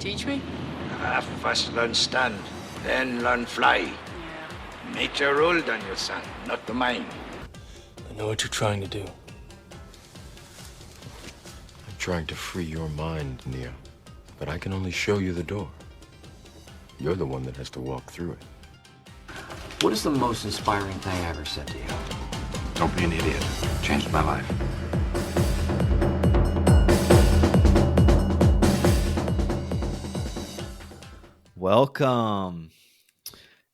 Teach me? First learn stand, then learn fly. Yeah. Nature ruled on you, son, not the mine. I know what you're trying to do. I'm trying to free your mind, Neo. But I can only show you the door. You're the one that has to walk through it. What is the most inspiring thing I ever said to you? Don't be an idiot. Changed my life. Welcome,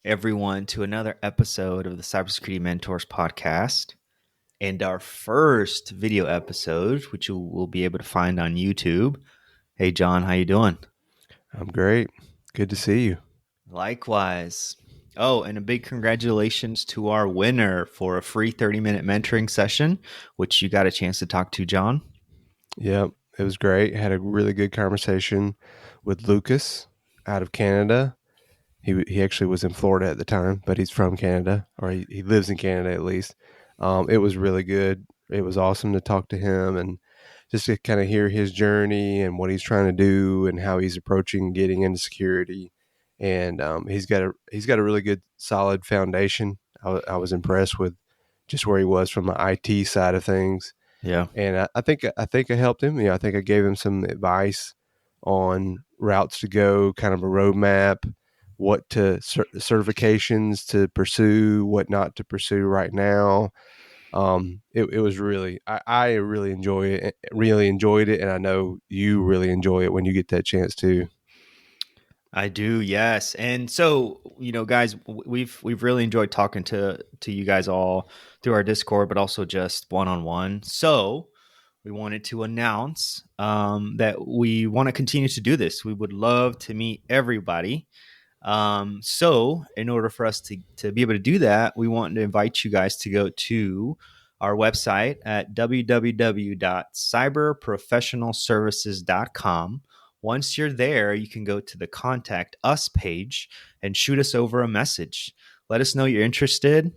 everyone, to another episode of the Cybersecurity Mentors podcast, and our first video episode, which you will be able to find on YouTube. Hey, John, how you doing? I'm great. Good to see you. Likewise. Oh, and a big congratulations to our winner for a free 30-minute mentoring session, which you got a chance to talk to, John. Yep, it was great. Had a really good conversation with Lucas out of Canada. He actually was in Florida at the time, but he's from Canada, or he lives in Canada at least. It was really good. It was awesome to talk to him and just to kind of hear his journey and what he's trying to do and how he's approaching getting into security. And he's got a really good, solid foundation. I was impressed with just where he was from the IT side of things. Yeah, and I think I helped him. I think I gave him some advice on routes to go, kind of a roadmap, what to certifications to pursue, what not to pursue right now. It was really, I really enjoyed it, and I know you really enjoy it when you get that chance too. I do, yes. And so, guys, we've really enjoyed talking to you guys all through our Discord, but also just one-on-one. So we wanted to announce that we want to continue to do this. We would love to meet everybody. So in order for us to be able to do that, we want to invite you guys to go to our website at www.cyberprofessionalservices.com. Once you're there, you can go to the Contact Us page and shoot us over a message. Let us know you're interested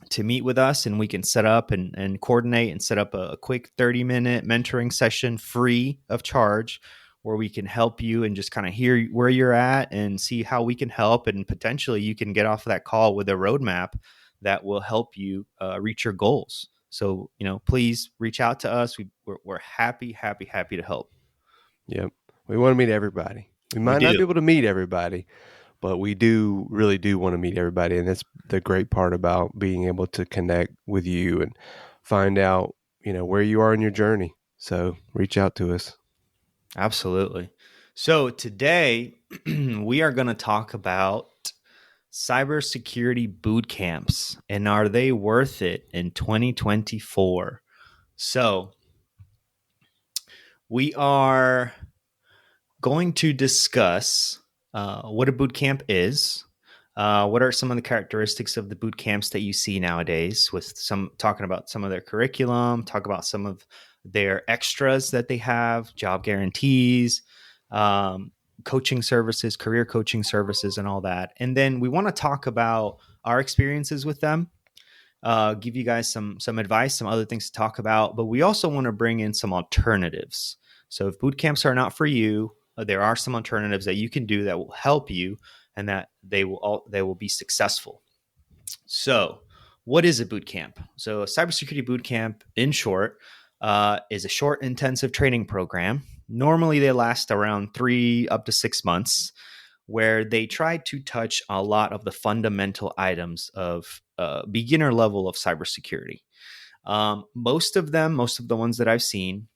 to meet with us, and we can set up and coordinate and set up a quick 30-minute mentoring session free of charge where we can help you and just kind of hear where you're at and see how we can help. And potentially you can get off of that call with a roadmap that will help you reach your goals. So, please reach out to us. We're happy to help. Yep. We want to meet everybody. We might not be able to meet everybody, but we really do want to meet everybody. And that's the great part about being able to connect with you and find out, where you are in your journey. So reach out to us. Absolutely. So today we are going to talk about cybersecurity bootcamps, and are they worth it in 2024? So we are going to discuss what a bootcamp is, what are some of the characteristics of the bootcamps that you see nowadays, with talking about some of their curriculum, talk about some of their extras that they have, job guarantees, coaching services, career coaching services, and all that. And then we want to talk about our experiences with them, give you guys some advice, some other things to talk about, but we also want to bring in some alternatives. So if bootcamps are not for you, there are some alternatives that you can do that will help you and that they will be successful. So what is a bootcamp? So a cybersecurity bootcamp, in short, is a short, intensive training program. Normally, they last around 3 up to 6 months, where they try to touch a lot of the fundamental items of beginner level of cybersecurity. Most of the ones that I've seen,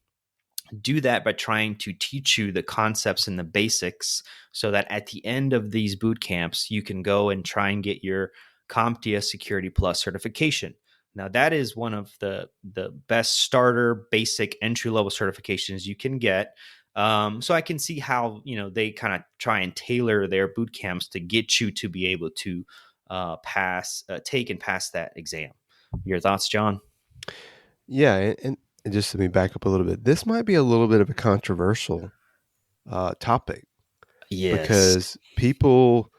do that by trying to teach you the concepts and the basics so that at the end of these boot camps, you can go and try and get your CompTIA Security Plus certification. Now, that is one of the best starter, basic, entry-level certifications you can get. So I can see how, they kind of try and tailor their boot camps to get you to be able to take and pass that exam. Your thoughts, John? Yeah, and just let me back up a little bit. This might be a little bit of a controversial topic. Yes. Because people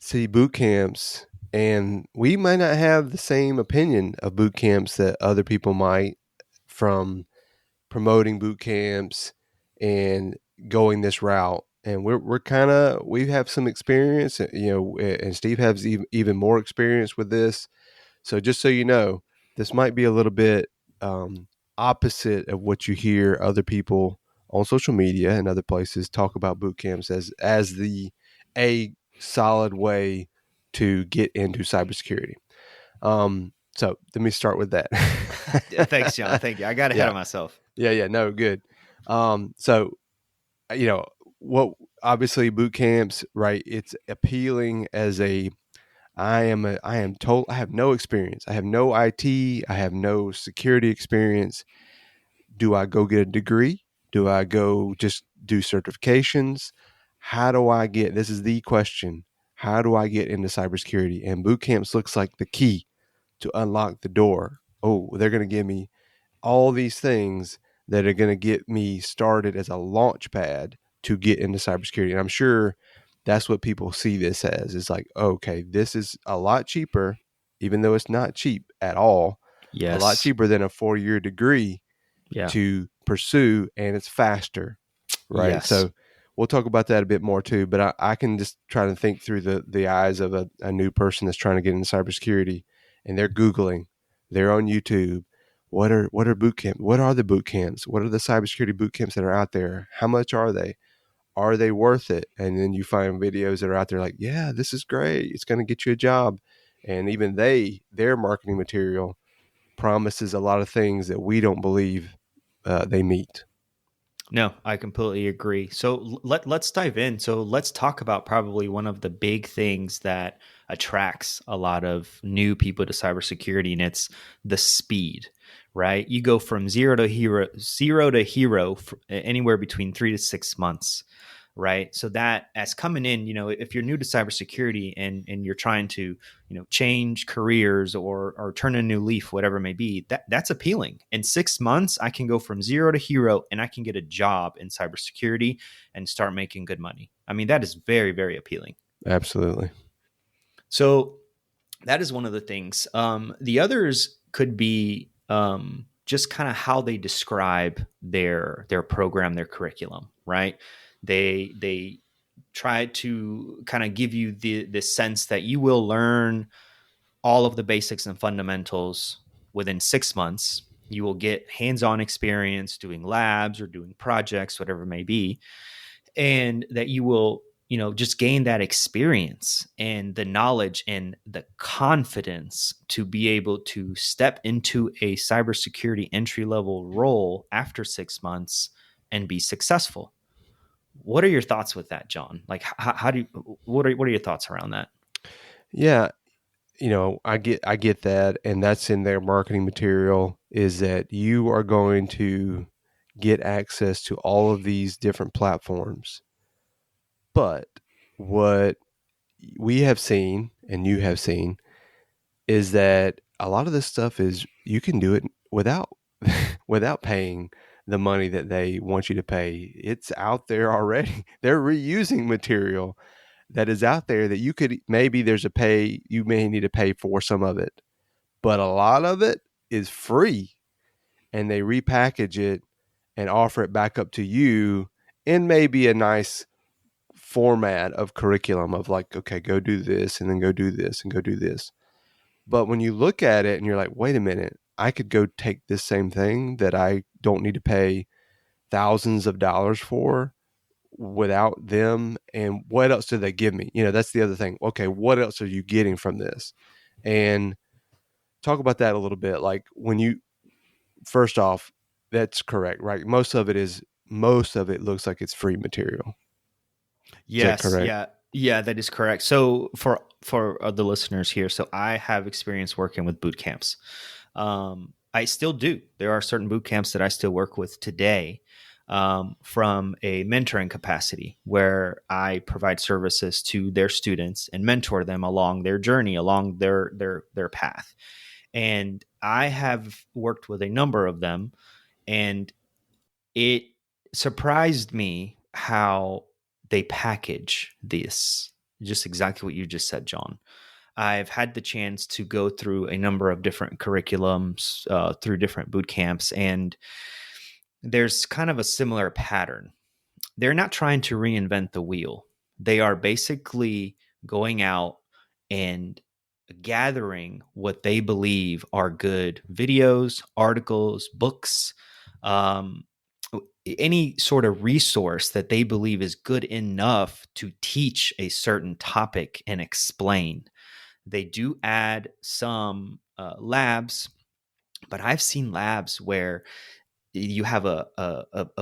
see boot camps, and we might not have the same opinion of boot camps that other people might, from promoting boot camps and going this route. and we're kind of we have some experience, and Steve has even more experience with this. So just so you know, this might be a little bit opposite of what you hear other people on social media and other places talk about boot camps as the a solid way to get into cybersecurity. So let me start with that. Thanks, John. Thank you. I got ahead Yeah, of myself. yeah. No, good. So you know what? Obviously, boot camps, right? It's appealing as a I am told I have no experience. I have no IT. I have no security experience. Do I go get a degree? Do I go just do certifications? How do I get, this is the question. How do I get into cybersecurity? And boot camps looks like the key to unlock the door. Oh, they're going to give me all these things that are going to get me started as a launch pad to get into cybersecurity. And I'm sure that's what people see this as. It's like, okay, this is a lot cheaper, even though it's not cheap at all, a lot Yes. cheaper than a 4-year degree Yeah. to pursue, and it's faster, right? Yes. So we'll talk about that a bit more too, but I can just try to think through the eyes of a new person that's trying to get into cybersecurity, and they're Googling, they're on YouTube. What are boot camps? What are the boot camps? What are the cybersecurity boot camps that are out there? How much are they? Are they worth it? And then you find videos that are out there like, yeah, this is great. It's going to get you a job. And even their marketing material promises a lot of things that we don't believe they meet. No, I completely agree. So let's dive in. So let's talk about probably one of the big things that attracts a lot of new people to cybersecurity, and it's the speed. Right? You go from zero to hero anywhere between 3 to 6 months. Right? So that as coming in, if you're new to cybersecurity and you're trying to change careers or turn a new leaf, whatever it may be, that's appealing. In 6 months I can go from zero to hero and I can get a job in cybersecurity and start making good money. I mean, that is very, very appealing. Absolutely. So that is one of the things. The others could be just kind of how they describe their program, their curriculum, right? They try to kind of give you the sense that you will learn all of the basics and fundamentals within 6 months. You will get hands-on experience doing labs or doing projects, whatever it may be, and that you will just gain that experience and the knowledge and the confidence to be able to step into a cybersecurity entry level role after 6 months and be successful. What are your thoughts with that, John? Like, how do you, what are your thoughts around that? Yeah, I get that, and that's in their marketing material, is that you are going to get access to all of these different platforms. But what we have seen and you have seen is that a lot of this stuff is you can do it without without paying the money that they want you to pay. It's out there already. They're reusing material that is out there that you may need to pay for some of it, but a lot of it is free, and they repackage it and offer it back up to you in maybe a nice format of curriculum of like, okay, go do this and then go do this and go do this. But when you look at it and you're like, wait a minute, I could go take this same thing that I don't need to pay thousands of dollars for without them. And what else do they give me? That's the other thing. Okay, what else are you getting from this? And talk about that a little bit. Like first off, that's correct, right? Most of it looks like it's free material. Is that Yes, correct? yeah, that is correct. So for the listeners here, so I have experience working with boot camps. I still do. There are certain boot camps that I still work with today, from a mentoring capacity, where I provide services to their students and mentor them along their journey, along their path. And I have worked with a number of them, and it surprised me how they package this. Just exactly what you just said, John. I've had the chance to go through a number of different curriculums, through different boot camps, and there's kind of a similar pattern. they're not trying to reinvent the wheel. They are basically going out and gathering what they believe are good videos, articles, books, um, any sort of resource that they believe is good enough to teach a certain topic and explain. They do add some labs, but I've seen labs where you have a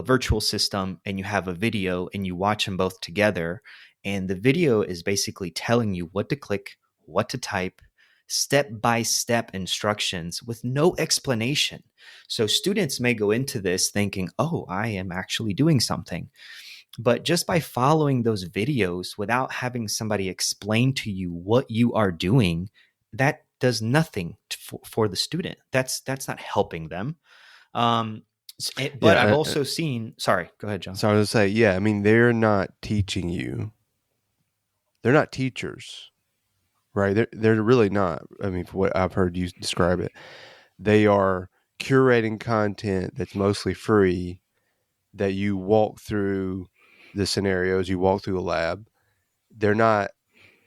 virtual system and you have a video and you watch them both together. And the video is basically telling you what to click, what to type, step by step instructions with no explanation. So students may go into this thinking, oh, I am actually doing something. But just by following those videos without having somebody explain to you what you are doing, that does nothing for the student. That's not helping them. Um, but I've also seen. Sorry, go ahead, John. So I was going to say, yeah, I mean, they're not teaching you. They're not teachers, right? They're really not. I mean, for what I've heard you describe it, they are curating content that's mostly free, that you walk through the scenarios, you walk through a lab. They're not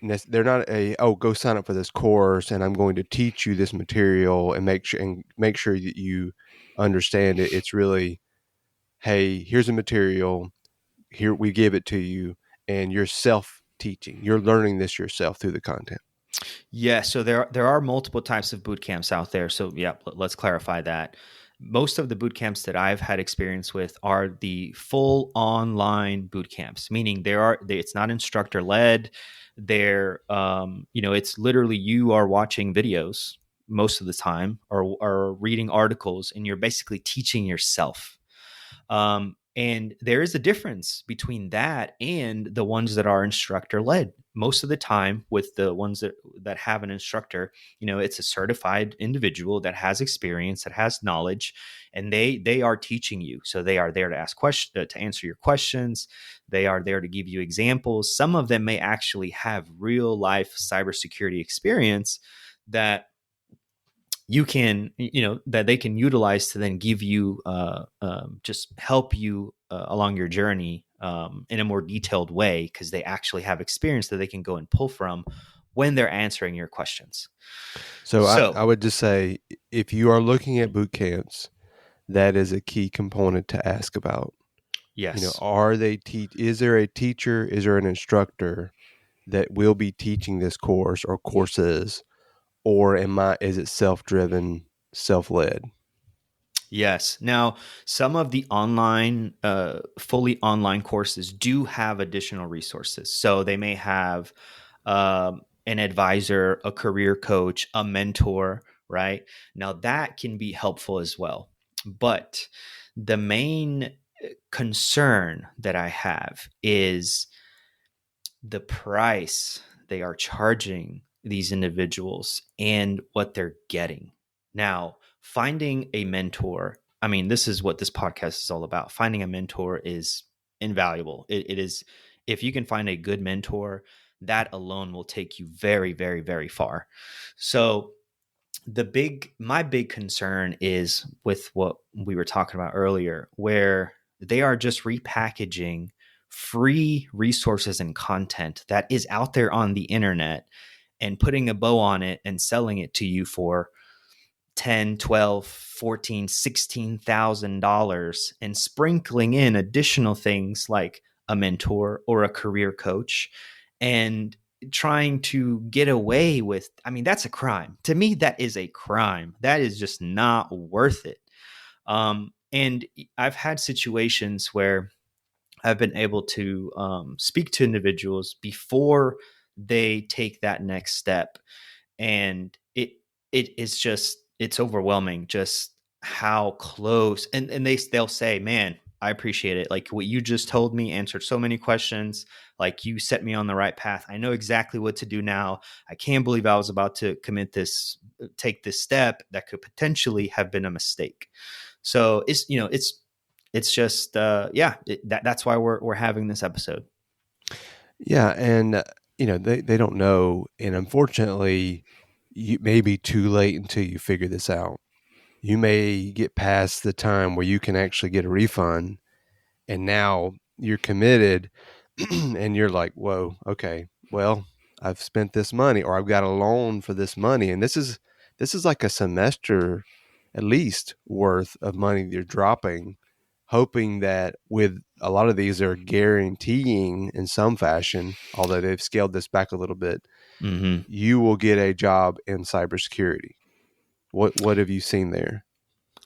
go sign up for this course and I'm going to teach you this material and make sure that you understand it. It's really, hey, here's a material, here we give it to you, and you're self teaching. You're learning this yourself through the content. Yeah, so there are multiple types of boot camps out there. So yeah, let's clarify that. Most of the boot camps that I've had experience with are the full online boot camps, meaning it's not instructor led. They're it's literally you are watching videos most of the time or reading articles, and you're basically teaching yourself. And there is a difference between that and the ones that are instructor led. Most of the time with the ones that have an instructor, it's a certified individual that has experience, that has knowledge, and they are teaching you. So they are there to ask questions, to answer your questions. They are there to give you examples. Some of them may actually have real life cybersecurity experience that you can, that they can utilize to then give you, just help you along your journey in a more detailed way, because they actually have experience that they can go and pull from when they're answering your questions. So I would just say, if you are looking at boot camps, that is a key component to ask about. Yes. Is there a teacher? Is there an instructor that will be teaching this course or courses? Or is it self-driven, self-led? Yes. Now, some of the online, fully online courses do have additional resources. So they may have an advisor, a career coach, a mentor, right? Now that can be helpful as well. But the main concern that I have is the price they are charging these individuals and what they're getting. Now, finding a mentor, I mean, this is what this podcast is all about. Finding a mentor is invaluable. It is, if you can find a good mentor, that alone will take you very, very, very far. So my big concern is with what we were talking about earlier, where they are just repackaging free resources and content that is out there on the internet and putting a bow on it and selling it to you for 10, 12, 14, $16,000 and sprinkling in additional things like a mentor or a career coach and trying to get away with, I mean, that's a crime. To me, that is a crime. That is just not worth it. And I've had situations where I've been able to speak to individuals before they take that next step. And it's overwhelming just how close, and they'll say, man, I appreciate it. Like what you just told me answered so many questions. Like you set me on the right path. I know exactly what to do now. I can't believe I was about to take this step that could potentially have been a mistake. So it's just that's why we're having this episode. Yeah, and they don't know, and unfortunately, you may be too late until you figure this out. You may get past the time where you can actually get a refund, and now you're committed and you're like, whoa, okay, well, I've spent this money or I've got a loan for this money. And this is like a semester at least worth of money you're dropping, hoping that with a lot of these are guaranteeing in some fashion, although they've scaled this back a little bit, Mm-hmm. you will get a job in cybersecurity. What have you seen there?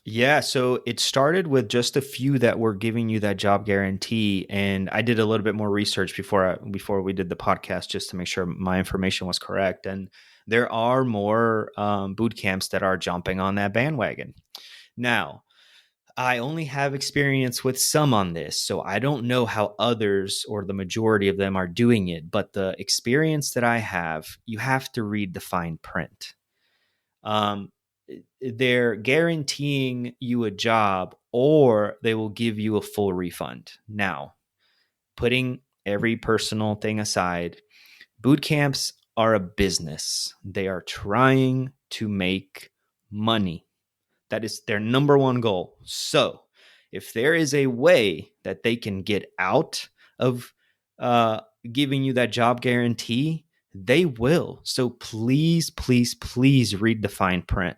Yeah, so it started with just a few that were giving you that job guarantee, and I did a little bit more research before we did the podcast just to make sure my information was correct. And there are more boot camps that are jumping on that bandwagon. Now, I only have experience with some on this, so I don't know how others or the majority of them are doing it. But the experience that I have, you have to read the fine print. Um, they're guaranteeing you a job or they will give you a full refund. Now, putting every personal thing aside, boot camps are a business. They are trying to make money. That is their number one goal. So, if there is a way that they can get out of giving you that job guarantee, they will. So, please, please, please read the fine print.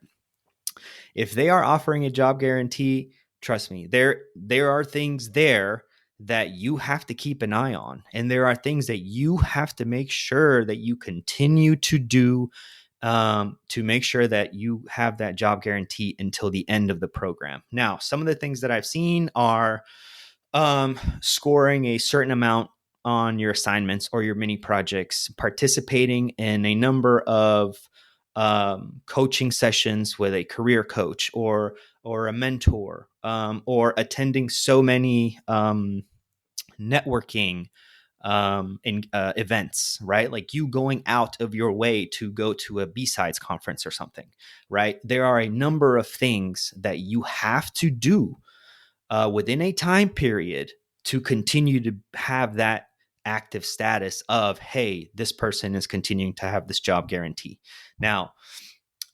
If they are offering a job guarantee, trust me, there are things there that you have to keep an eye on, and there are things that you have to make sure that you continue to do to make sure that you have that job guarantee until the end of the program. Now, some of the things that I've seen are scoring a certain amount on your assignments or your mini projects, participating in a number of coaching sessions with a career coach or a mentor, or attending so many networking in events, right? Like you going out of your way to go to a B-sides conference or something, right? There are a number of things that you have to do within a time period to continue to have that active status of, hey, this person is continuing to have this job guarantee. Now,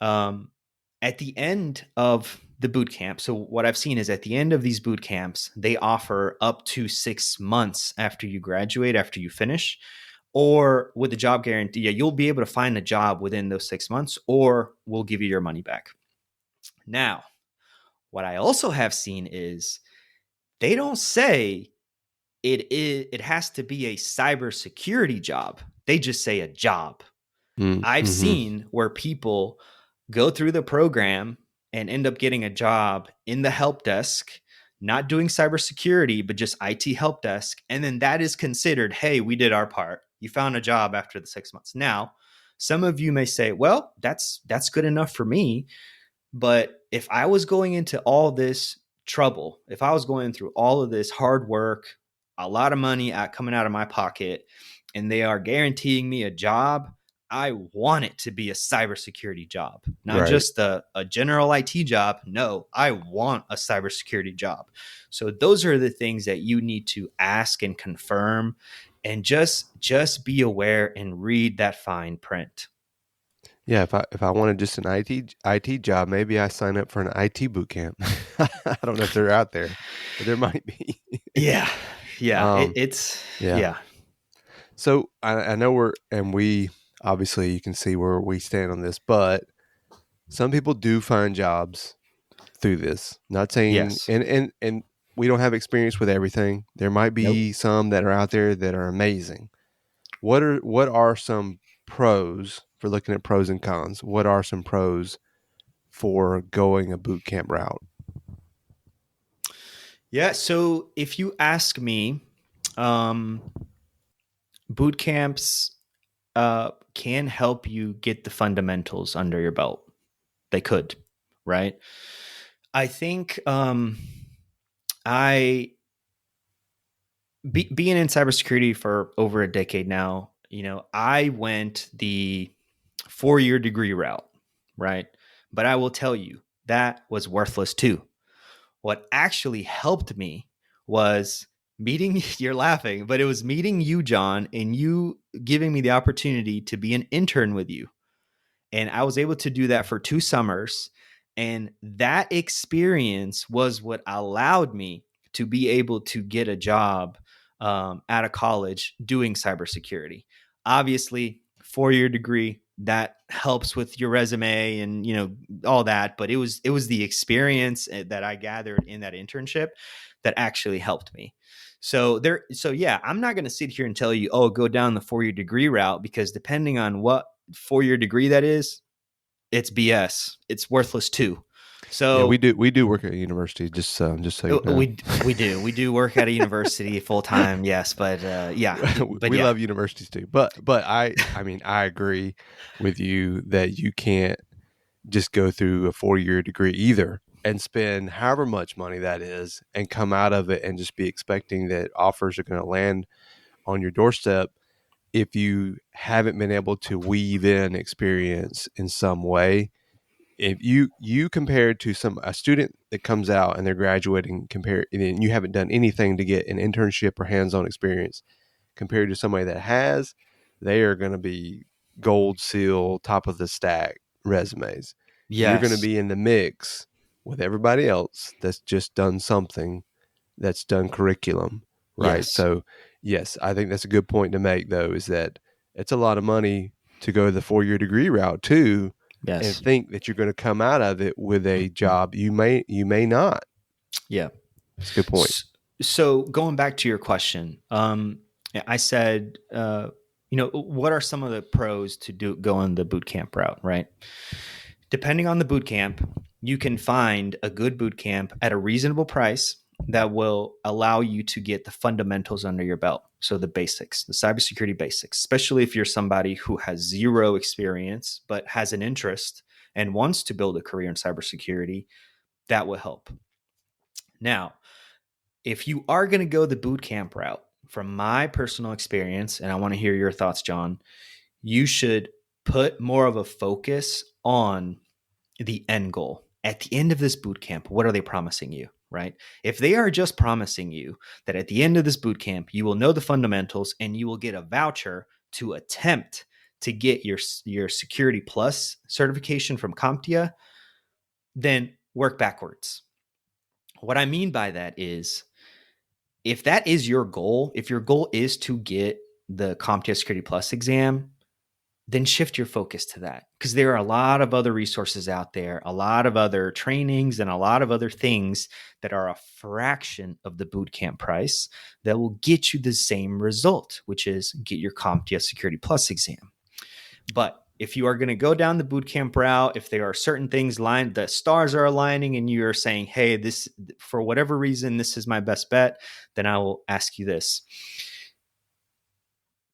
at the end of the boot camp, so what I've seen is at the end of these boot camps, they offer up to 6 months after you graduate, after you finish, or with the job guarantee, yeah, you'll be able to find a job within those 6 months, or we'll give you your money back. Now, what I also have seen is they don't say it has to be a cybersecurity job. They just say a job. I've seen where people go through the program and end up getting a job in the help desk, not doing cybersecurity, but just IT help desk. And then that is considered, hey, we did our part. You found a job after the 6 months. Now, some of you may say, well, that's good enough for me. But if I was going into all this trouble, if I was going through all of this hard work, a lot of money coming out of my pocket, and they are guaranteeing me a job, I want it to be a cybersecurity job, not Right. just a general IT job. No, I want a cybersecurity job. So those are the things that you need to ask and confirm, and just be aware and read that fine print. Yeah, if I wanted just an IT job, maybe I sign up for an IT boot camp. I don't know if they're out there, but there might be. Yeah. Yeah. Um, It's, yeah. yeah. So I know we obviously you can see where we stand on this, but some people do find jobs through this. Not saying, Yes. and we don't have experience with everything. There might Nope. be some that are out there that are amazing. What are some pros for looking at pros and cons? What are some pros for going a boot camp route? Yeah. So if you ask me, um, boot camps can help you get the fundamentals under your belt. They could, right? I think I being in cybersecurity for over a decade now, I went the 4-year degree route, right? But I will tell you that was worthless too. What actually helped me was meeting, you're laughing, but it was meeting you, John, and you giving me the opportunity to be an intern with you. And I was able to do that for 2 summers. And that experience was what allowed me to be able to get a job out of college doing cybersecurity. Obviously, 4-year degree that helps with your resume and all that, but it was the experience that I gathered in that internship that actually helped me. So yeah, I'm not going to sit here and tell you, oh, go down the 4-year degree route, because depending on what 4-year degree that is, it's BS. It's worthless too. So Yeah, we do work at a university. Just so you know, we do work at a university full time. Yes, but we love universities too. But I mean, I agree with you that you can't just go through a 4-year degree either and spend however much money that is and come out of it and just be expecting that offers are going to land on your doorstep if you haven't been able to weave in experience in some way. If you compare it to a student that comes out and they're graduating, and you haven't done anything to get an internship or hands-on experience, compared to somebody that has, they are going to be gold seal, top of the stack resumes. You're going to yes, be in the mix with everybody else that's just done something, that's done curriculum, right? yes, So yes, I think that's a good point to make, though, is that it's a lot of money to go the 4-year degree route too, and yes, think that you're going to come out of it with a job. You may not. yeah. It's a good point. So going back to your question, I said, what are some of the pros to go on the boot camp route, right? Depending on the boot camp, you can find a good boot camp at a reasonable price that will allow you to get the fundamentals under your belt. So the basics, the cybersecurity basics, especially if you're somebody who has zero experience but has an interest and wants to build a career in cybersecurity, that will help. Now, if you are going to go the boot camp route, from my personal experience, and I want to hear your thoughts, John, you should put more of a focus on the end goal. At the end of this boot camp, what are they promising you, right? If they are just promising you that at the end of this boot camp, you will know the fundamentals and you will get a voucher to attempt to get your Security Plus certification from CompTIA, then work backwards. What I mean by that is, if that is your goal, if your goal is to get the CompTIA Security Plus exam, then shift your focus to that, because there are a lot of other resources out there, a lot of other trainings, and a lot of other things that are a fraction of the bootcamp price that will get you the same result, which is get your CompTIA Security Plus exam. But if you are going to go down the bootcamp route, if there are certain things the stars are aligning and you're saying, hey, this, for whatever reason, this is my best bet, then I will ask you this.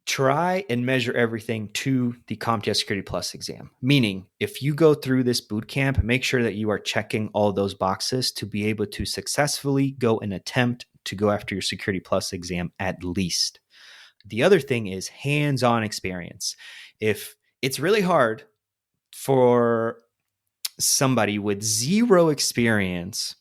Try and measure everything to the CompTIA Security Plus exam. Meaning, if you go through this bootcamp, make sure that you are checking all those boxes to be able to successfully go and attempt to go after your Security Plus exam at least. The other thing is hands-on experience. If it's really hard for somebody with zero experience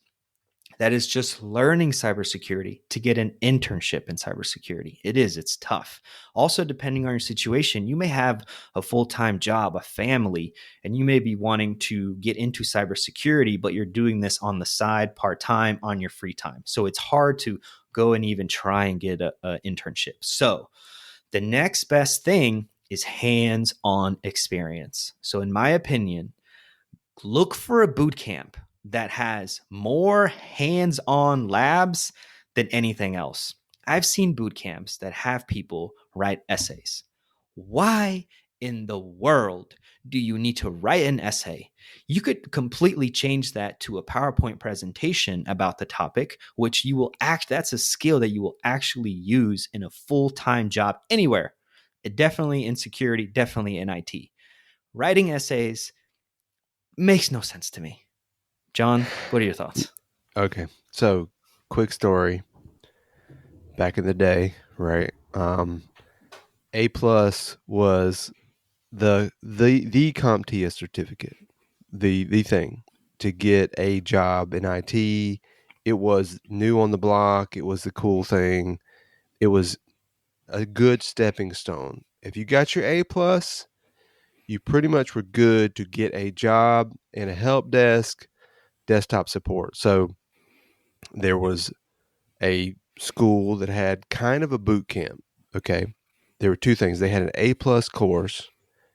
that is just learning cybersecurity to get an internship in cybersecurity. It's tough. Also, depending on your situation, you may have a full-time job, a family, and you may be wanting to get into cybersecurity, but you're doing this on the side, part-time, on your free time. So it's hard to go and even try and get an internship. So the next best thing is hands-on experience. So in my opinion, look for a boot camp that has more hands-on labs than anything else. I've seen boot camps that have people write essays. Why in the world do you need to write an essay? You could completely change that to a PowerPoint presentation about the topic, which that's a skill that you will actually use in a full-time job anywhere. Definitely in security, definitely in IT. Writing essays makes no sense to me. John, what are your thoughts? Okay, so quick story. Back in the day, right? A plus was the CompTIA certificate, the thing to get a job in IT. It was new on the block. It was the cool thing. It was a good stepping stone. If you got your A plus, you pretty much were good to get a job in a help desk, desktop support. So there was a school that had kind of a boot camp. Okay. There were two things. They had an A+ course.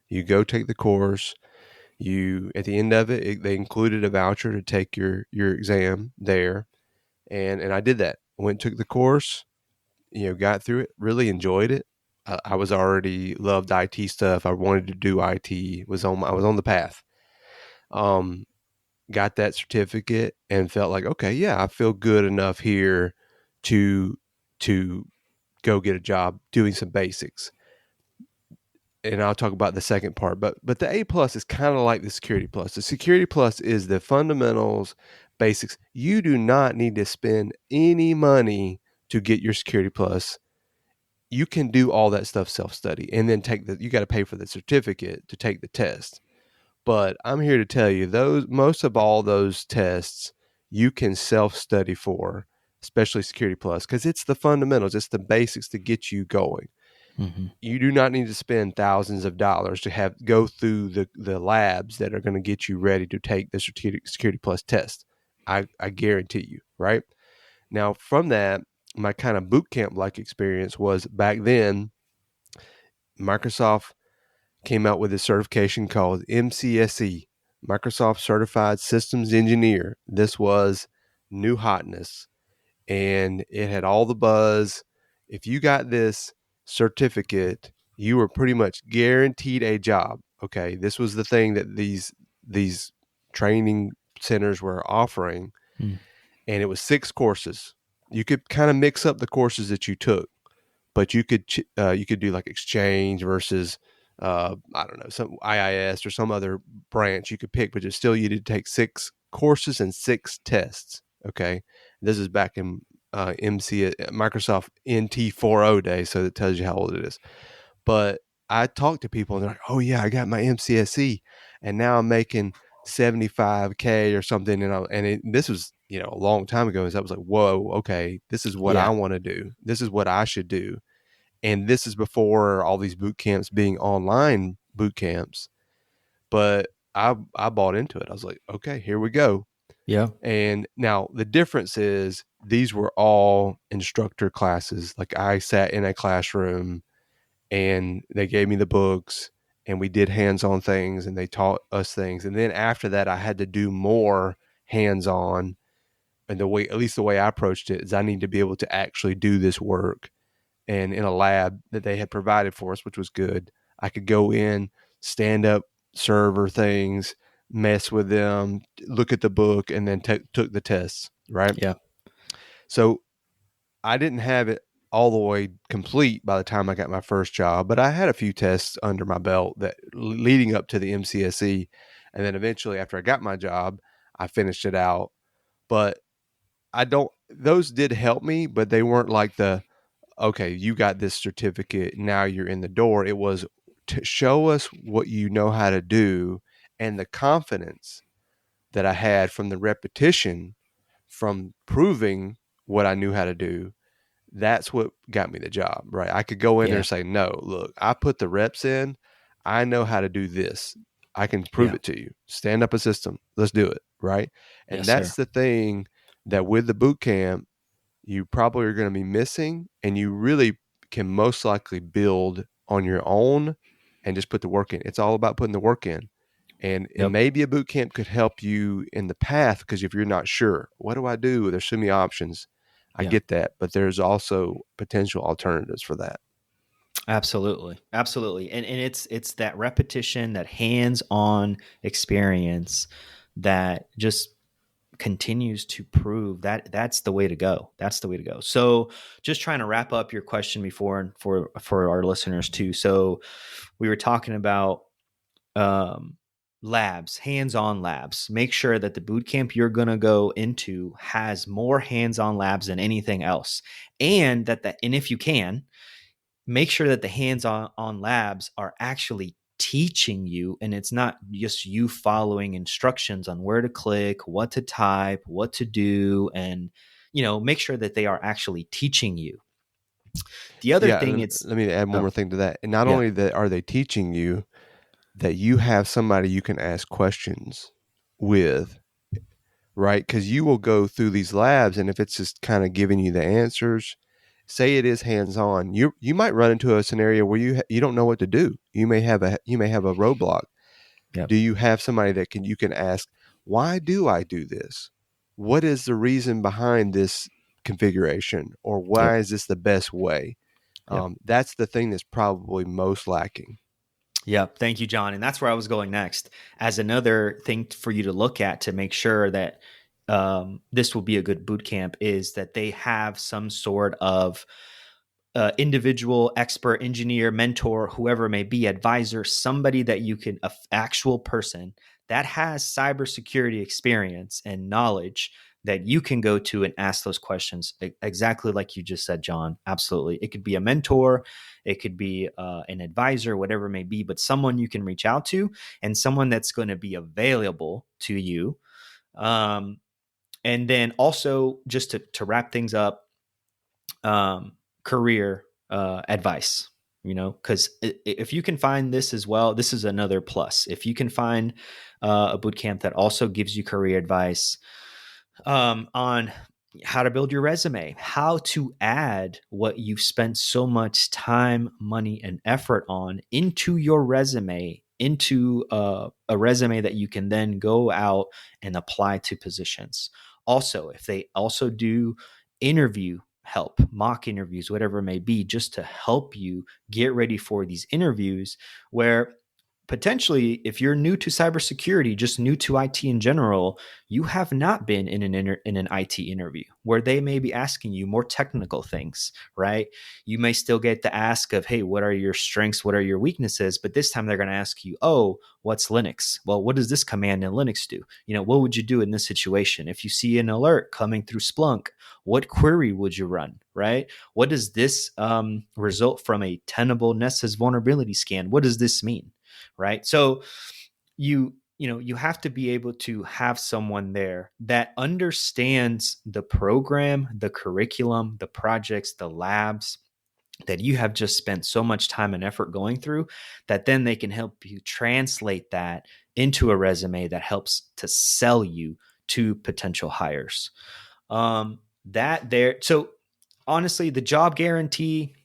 You go take the course. You, at the end of it, they included a voucher to take your exam there. And I did that. Went, took the course, got through it, really enjoyed it. I was already loved IT stuff. I wanted to do IT, I was on the path. Got that certificate and felt like, okay, yeah, I feel good enough here to go get a job doing some basics. And I'll talk about the second part, but the A+ is kind of like the Security Plus. The Security Plus is the fundamentals, basics. You do not need to spend any money to get your Security Plus. You can do all that stuff self-study, and then you got to pay for the certificate to take the test. But I'm here to tell you, most of all those tests you can self-study for, especially Security Plus, because it's the fundamentals, it's the basics to get you going. Mm-hmm. You do not need to spend thousands of dollars to go through the labs that are going to get you ready to take the Security Plus test. I guarantee you, right? Now, from that, my kind of boot camp like experience was back then, Microsoft came out with a certification called MCSE, Microsoft Certified Systems Engineer. This was new hotness, and it had all the buzz. If you got this certificate, you were pretty much guaranteed a job. Okay, this was the thing that these training centers were offering, and it was 6 courses. You could kind of mix up the courses that you took, but you could do like exchange versus I don't know, some IIS or some other branch you could pick, but just still you did take 6 courses and 6 tests. Okay, this is back in Microsoft NT 4.0 days, so that tells you how old it is. But I talk to people and they're like, "Oh yeah, I got my MCSE, and now I'm making 75K or something." This was a long time ago. So I was like, "Whoa, okay, this is what I want to do. This is what I should do." And this is before all these boot camps being online boot camps. But I bought into it. I was like, "Okay, here we go." Yeah. And now the difference is these were all instructor classes. Like I sat in a classroom and they gave me the books and we did hands-on things and they taught us things. And then after that, I had to do more hands-on. And at least the way I approached it is I need to be able to actually do this work. And in a lab that they had provided for us, which was good, I could go in, stand up server things, mess with them, look at the book, and then took the tests, right? Yeah. So I didn't have it all the way complete by the time I got my first job, but I had a few tests under my belt that leading up to the MCSE. And then eventually after I got my job, I finished it out. But those did help me, but they weren't like okay, you got this certificate, now you're in the door. It was to show us what you know how to do, and the confidence that I had from the repetition, from proving what I knew how to do. That's what got me the job, right? I could go in there and say, "No, look, I put the reps in. I know how to do this. I can prove it to you. Stand up a system. Let's do it," right? And that's the thing that with the boot camp, you probably are going to be missing, and you really can most likely build on your own and just put the work in. It's all about putting the work in. And maybe a boot camp could help you in the path, because if you're not sure, what do I do? There's so many options. I get that, but there's also potential alternatives for that. Absolutely. Absolutely. And it's that repetition, that hands-on experience that just continues to prove that that's the way to go. That's the way to go. So just trying to wrap up your question before, and for our listeners too. So we were talking about labs, hands-on labs. Make sure that the boot camp you're going to go into has more hands-on labs than anything else. And and if you can, make sure that the hands-on labs are actually teaching you, and it's not just you following instructions on where to click, what to type, what to do, and make sure that they are actually teaching you. The other thing, let me add one more thing to that. And not only that are they teaching you, that you have somebody you can ask questions with right? Because you will go through these labs, and if it's just kind of giving you the answers, say it is hands on, you might run into a scenario where you don't know what to do. You may have a roadblock. Yep. Do you have somebody that you can ask, why do I do this? What is the reason behind this configuration, or Yep. why is this the best way? Yep. That's the thing that's probably most lacking. Yep. Thank you, John. And that's where I was going next as another thing for you to look at to make sure that this will be a good boot camp is that they have some sort of individual, expert, engineer, mentor, whoever it may be, advisor, somebody that you can, an actual person that has cybersecurity experience and knowledge that you can go to and ask those questions exactly like you just said, John. Absolutely. It could be a mentor, it could be an advisor, whatever it may be, but someone you can reach out to and someone that's going to be available to you. And then also, just to wrap things up, career advice, because if you can find this as well, this is another plus. If you can find a boot camp that also gives you career advice on how to build your resume, how to add what you've spent so much time, money, and effort on into your resume, into a resume that you can then go out and apply to positions. Also, if they also do interview help, mock interviews, whatever it may be, just to help you get ready for these interviews where potentially, if you're new to cybersecurity, just new to IT in general, you have not been in an IT interview where they may be asking you more technical things, right? You may still get the ask of, hey, what are your strengths? What are your weaknesses? But this time they're going to ask you, oh, what's Linux? Well, what does this command in Linux do? What would you do in this situation? If you see an alert coming through Splunk, what query would you run, right? What does this result from a tenable Nessus vulnerability scan? What does this mean? Right. So you have to be able to have someone there that understands the program, the curriculum, the projects, the labs that you have just spent so much time and effort going through, that then they can help you translate that into a resume that helps to sell you to potential hires. So honestly, the job guarantee,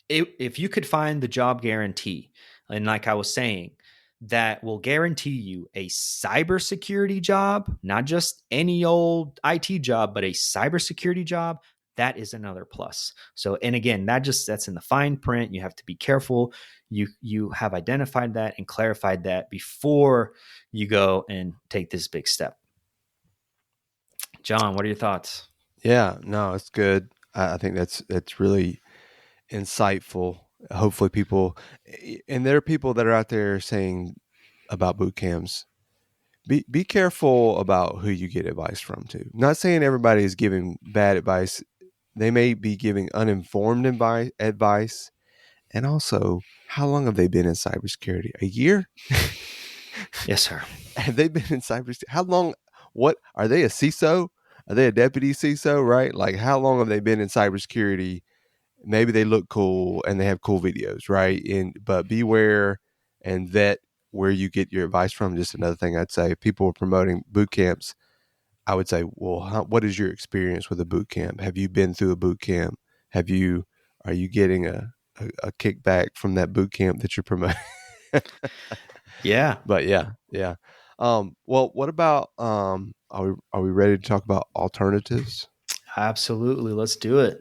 if you could find the job guarantee, and like I was saying, that will guarantee you a cybersecurity job, not just any old IT job, but a cybersecurity job, that is another plus. So, and again, that's in the fine print. You have to be careful. You have identified that and clarified that before you go and take this big step. John, what are your thoughts? Yeah, no, it's good. I think that's really insightful. Hopefully people, and there are people that are out there saying about boot camps, be careful about who you get advice from too. Not saying everybody is giving bad advice. They may be giving uninformed advice. And also, how long have they been in cybersecurity? A year? Yes, sir. Have they been in cybersecurity? How long? What are they, a CISO? Are they a deputy CISO, right? Like, how long have they been in cybersecurity? Maybe they look cool and they have cool videos, right? But beware and vet where you get your advice from. Just another thing I'd say, if people are promoting boot camps, I would say, well, what is your experience with a boot camp? Have you been through a boot camp? Are you getting a kickback from that boot camp that you're promoting? Yeah. But yeah. Well, what about are we ready to talk about alternatives? Absolutely. Let's do it.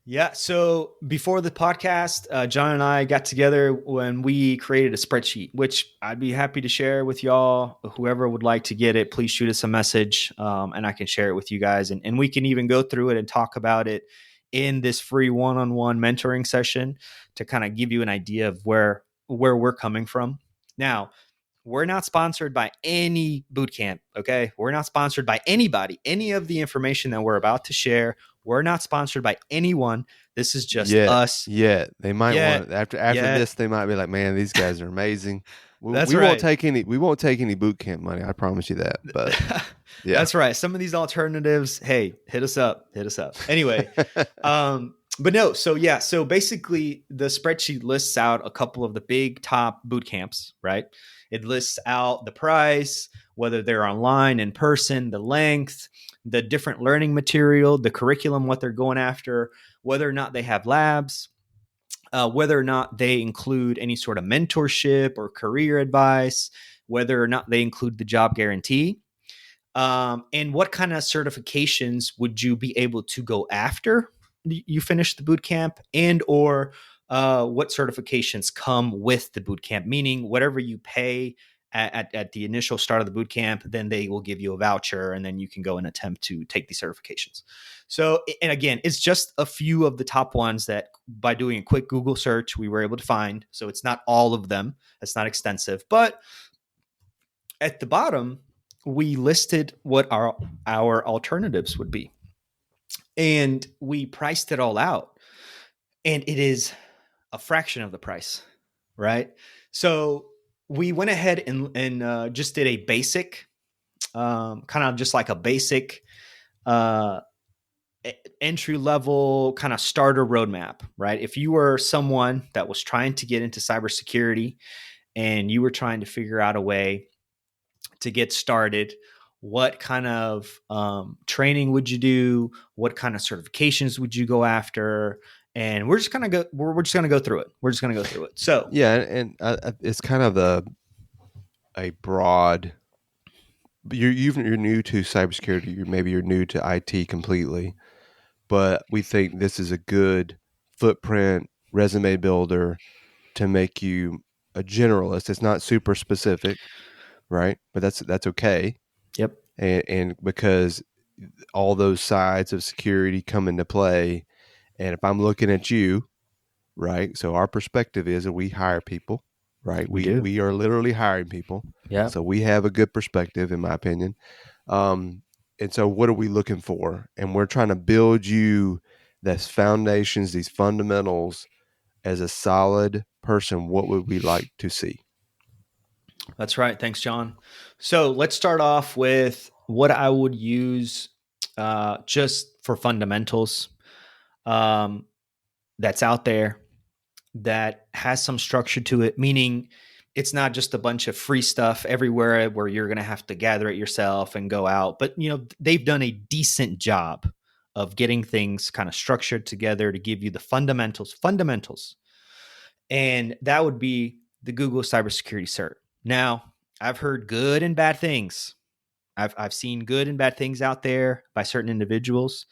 Yeah. So before the podcast, John and I got together when we created a spreadsheet, which I'd be happy to share with y'all. Whoever would like to get it, please shoot us a message and I can share it with you guys. And we can even go through it and talk about it in this free one-on-one mentoring session to kind of give you an idea of where we're coming from. Now, we're not sponsored by any bootcamp, okay? We're not sponsored by anybody. Any of the information that we're about to share, we're not sponsored by anyone. This is just us. Yeah, they might want after this. They might be like, "Man, these guys are amazing." That's we right. won't take any. We won't take any boot camp money. I promise you that. But yeah, that's right. Some of these alternatives, hey, hit us up. Anyway, but no. So basically, the spreadsheet lists out a couple of the big top boot camps, right? It lists out the price, whether they're online, in person, the length, the different learning material, the curriculum, what they're going after, whether or not they have labs, whether or not they include any sort of mentorship or career advice, whether or not they include the job guarantee, and what kind of certifications would you be able to go after you finish the boot camp, and or what certifications come with the boot camp, meaning whatever you pay at the initial start of the boot camp, then they will give you a voucher and then you can go and attempt to take these certifications. So, and again, it's just a few of the top ones that by doing a quick Google search, we were able to find. So it's not all of them. It's not extensive, but at the bottom, we listed what our alternatives would be. And we priced it all out. And it is a fraction of the price, right? So we went ahead and just did a basic, kind of just like a basic entry level kind of starter roadmap, right? If you were someone that was trying to get into cybersecurity and you were trying to figure out a way to get started, what kind of training would you do? What kind of certifications would you go after? And we're just gonna go. We're just gonna go through it. We're just gonna go through it. So Yeah, and it's kind of a broad. You're new to cybersecurity. Maybe you're new to IT completely, but we think this is a good footprint resume builder to make you a generalist. It's not super specific, right? But that's okay. Yep. And because all those sides of security come into play, and if I'm looking at you, right? So our perspective is that we hire people, right? We do. We are literally hiring people. Yeah. So we have a good perspective, in my opinion. And so what are we looking for? And we're trying to build you these foundations, these fundamentals as a solid person. What would we like to see? That's right. Thanks, John. So let's start off with what I would use just for fundamentals that's out there that has some structure to it, meaning it's not just a bunch of free stuff everywhere where you're going to have to gather it yourself and go out. But, you know, they've done a decent job of getting things kind of structured together to give you the fundamentals. And that would be the Google Cybersecurity Cert. Now, I've heard good and bad things. I've seen good and bad things out there by certain individuals.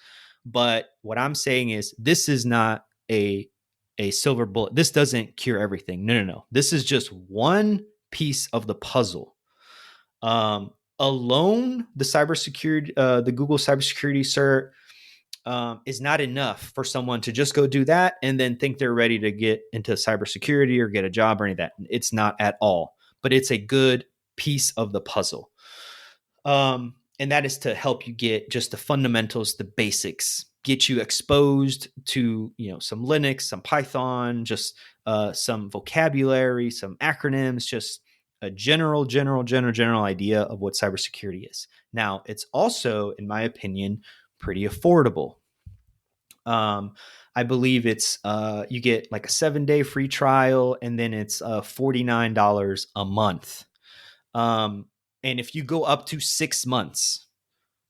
But what I'm saying is this is not a silver bullet. This doesn't cure everything. No. This is just one piece of the puzzle. Alone, the Google Cybersecurity Cert is not enough for someone to just go do that and then think they're ready to get into cybersecurity or get a job or any of that. It's not at all, but it's a good piece of the puzzle. And that is to help you get just the fundamentals, the basics, get you exposed to, you know, some Linux, some Python, just some vocabulary, some acronyms, just a general idea of what cybersecurity is. Now, it's also, in my opinion, pretty affordable. I believe it's you get like a 7-day free trial, and then it's $49 a month. And if you go up to 6 months,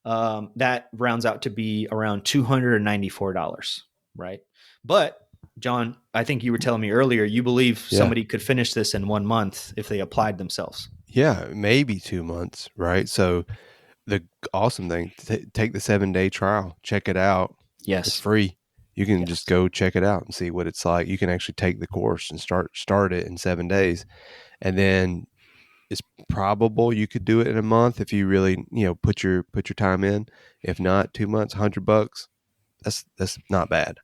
that rounds out to be around $294, right? But John, I think you were telling me earlier, you believe somebody could finish this in 1 month if they applied themselves. Yeah, maybe 2 months, right? So the awesome thing, take the 7-day trial, check it out. Yes. It's free. You can just go check it out and see what it's like. You can actually take the course and start it in 7 days. And then it's probable you could do it in a month if you really, you know, put your time in. If not, 2 months, $100. That's not bad.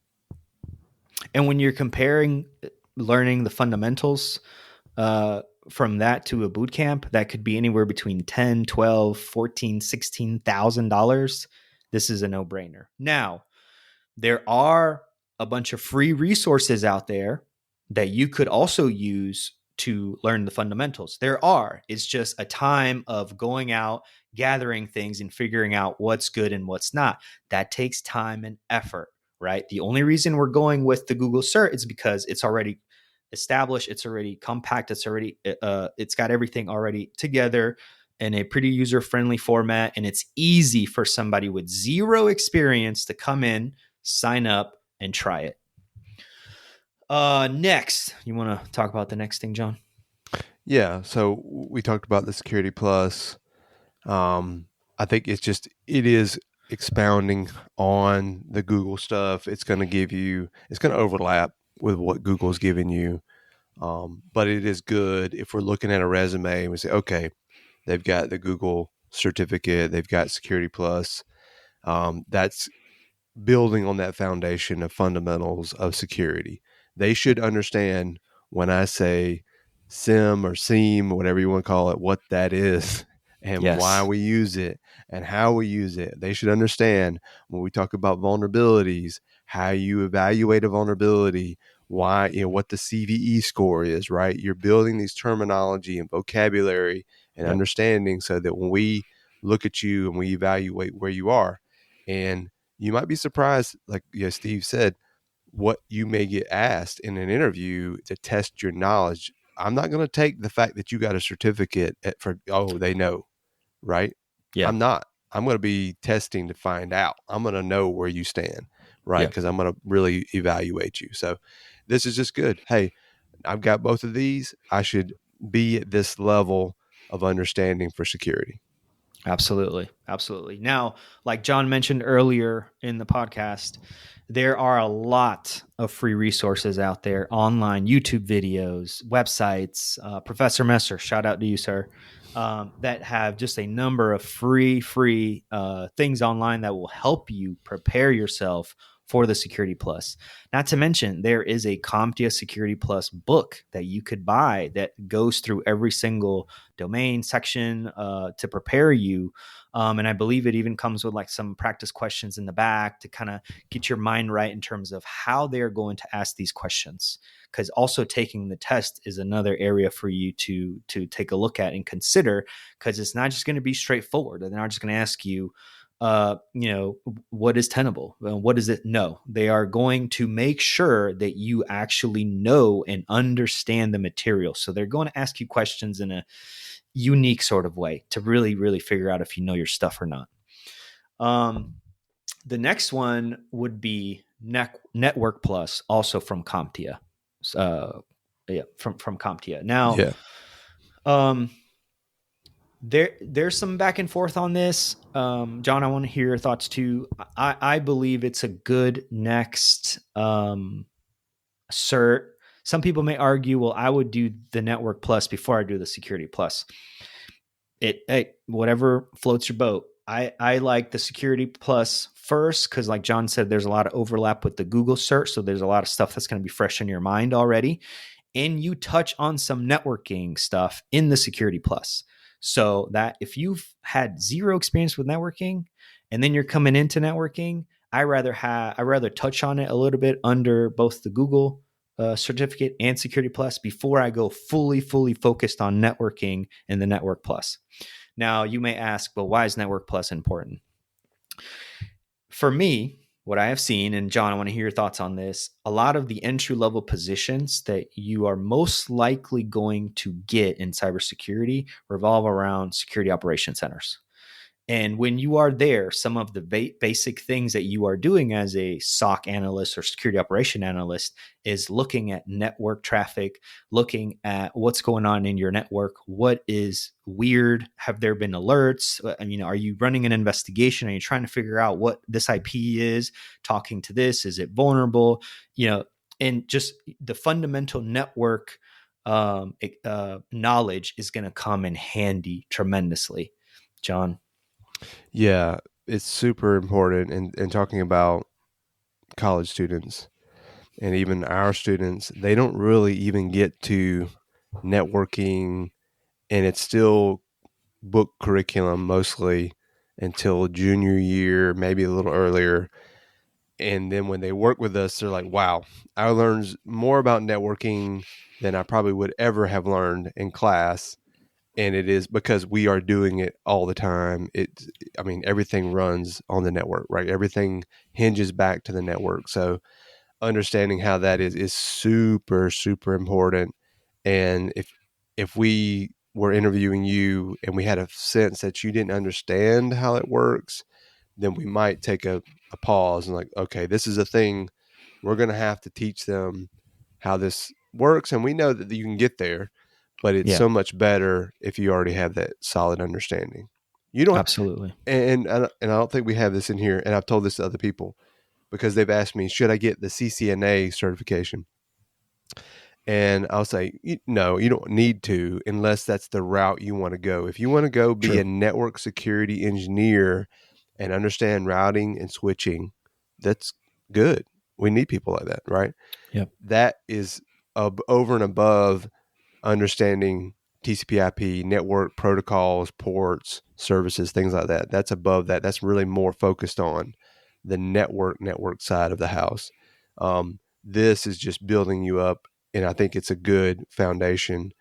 And when you're comparing learning the fundamentals from that to a boot camp, that could be anywhere between $10, $12, $14, $16,000. This is a no-brainer. Now, there are a bunch of free resources out there that you could also use to learn the fundamentals. It's just a time of going out, gathering things and figuring out what's good and what's not. That takes time and effort, right? The only reason we're going with the Google Cert is because it's already established. It's already compact. It's got everything already together in a pretty user-friendly format, and it's easy for somebody with zero experience to come in, sign up, and try it. Next, you want to talk about the next thing, John? Yeah. So we talked about the Security Plus. I think it is expounding on the Google stuff. It's going to overlap with what Google's giving you. But it is good if we're looking at a resume and we say, okay, they've got the Google certificate, they've got Security Plus. That's building on that foundation of fundamentals of security. They should understand when I say SIM or SIEM, whatever you want to call it, what that is and Yes. why we use it and how we use it. They should understand when we talk about vulnerabilities, how you evaluate a vulnerability, why, what the CVE score is, right? You're building these terminology and vocabulary and Yep. understanding so that when we look at you and we evaluate where you are, and you might be surprised, like Steve said, what you may get asked in an interview to test your knowledge. I'm not going to take the fact that you got a certificate they know, right? Yeah. I'm not. I'm going to be testing to find out. I'm going to know where you stand, right? Yeah. Because I'm going to really evaluate you. So this is just good. Hey, I've got both of these. I should be at this level of understanding for security. Absolutely. Absolutely. Now, like John mentioned earlier in the podcast, there are a lot of free resources out there, online YouTube videos, websites. Professor Messer, shout out to you, sir, that have just a number of free things online that will help you prepare yourself for the Security Plus. Not to mention, there is a CompTIA Security Plus book that you could buy that goes through every single domain section to prepare you. And I believe it even comes with like some practice questions in the back to kind of get your mind right in terms of how they're going to ask these questions. Because also taking the test is another area for you to take a look at and consider, because it's not just going to be straightforward. They're not just going to ask you, what is Tenable? What is it? No, they are going to make sure that you actually know and understand the material. So they're going to ask you questions in a unique sort of way to really, really figure out if you know your stuff or not. The next one would be Network Plus, also from CompTIA. From CompTIA. Now, there's some back and forth on this. John, I want to hear your thoughts too. I believe it's a good next cert. Some people may argue, well, I would do the Network Plus before I do the Security Plus. Whatever floats your boat. I like the Security Plus first because, like John said, there's a lot of overlap with the Google cert. So there's a lot of stuff that's going to be fresh in your mind already. And you touch on some networking stuff in the Security Plus. So that if you've had zero experience with networking and then you're coming into networking, I rather touch on it a little bit under both the Google certificate and Security Plus before I go fully focused on networking in the Network Plus. Now, you may ask, well, why is Network Plus important? For me, what I have seen, and John, I want to hear your thoughts on this, a lot of the entry-level positions that you are most likely going to get in cybersecurity revolve around security operations centers. And when you are there, some of the basic things that you are doing as a SOC analyst or security operation analyst is looking at network traffic, looking at what's going on in your network. What is weird? Have there been alerts? Are you running an investigation? Are you trying to figure out what this IP is? Talking to this, is it vulnerable? And just the fundamental network knowledge is going to come in handy tremendously. John? Yeah, it's super important. And talking about college students and even our students, they don't really even get to networking, and it's still book curriculum mostly until junior year, maybe a little earlier. And then when they work with us, they're like, wow, I learned more about networking than I probably would ever have learned in class. And it is because we are doing it all the time. Everything runs on the network, right? Everything hinges back to the network. So understanding how that is super, super important. And if we were interviewing you and we had a sense that you didn't understand how it works, then we might take a pause and like, okay, this is a thing. We're going to have to teach them how this works. And we know that you can get there, but it's Yeah, so much better if you already have that solid understanding. You don't, absolutely. and I don't think we have this in here. And I've told this to other people because they've asked me, should I get the CCNA certification? And I'll say, no, you don't need to unless that's the route you want to go. If you want to go be True. a network security engineer and understand routing and switching, that's good. We need people like that, right? Yep. That is over and above understanding TCP/IP, network protocols, ports, services, things like that. That's above that. That's really more focused on the network side of the house. This is just building you up, and I think it's a good foundation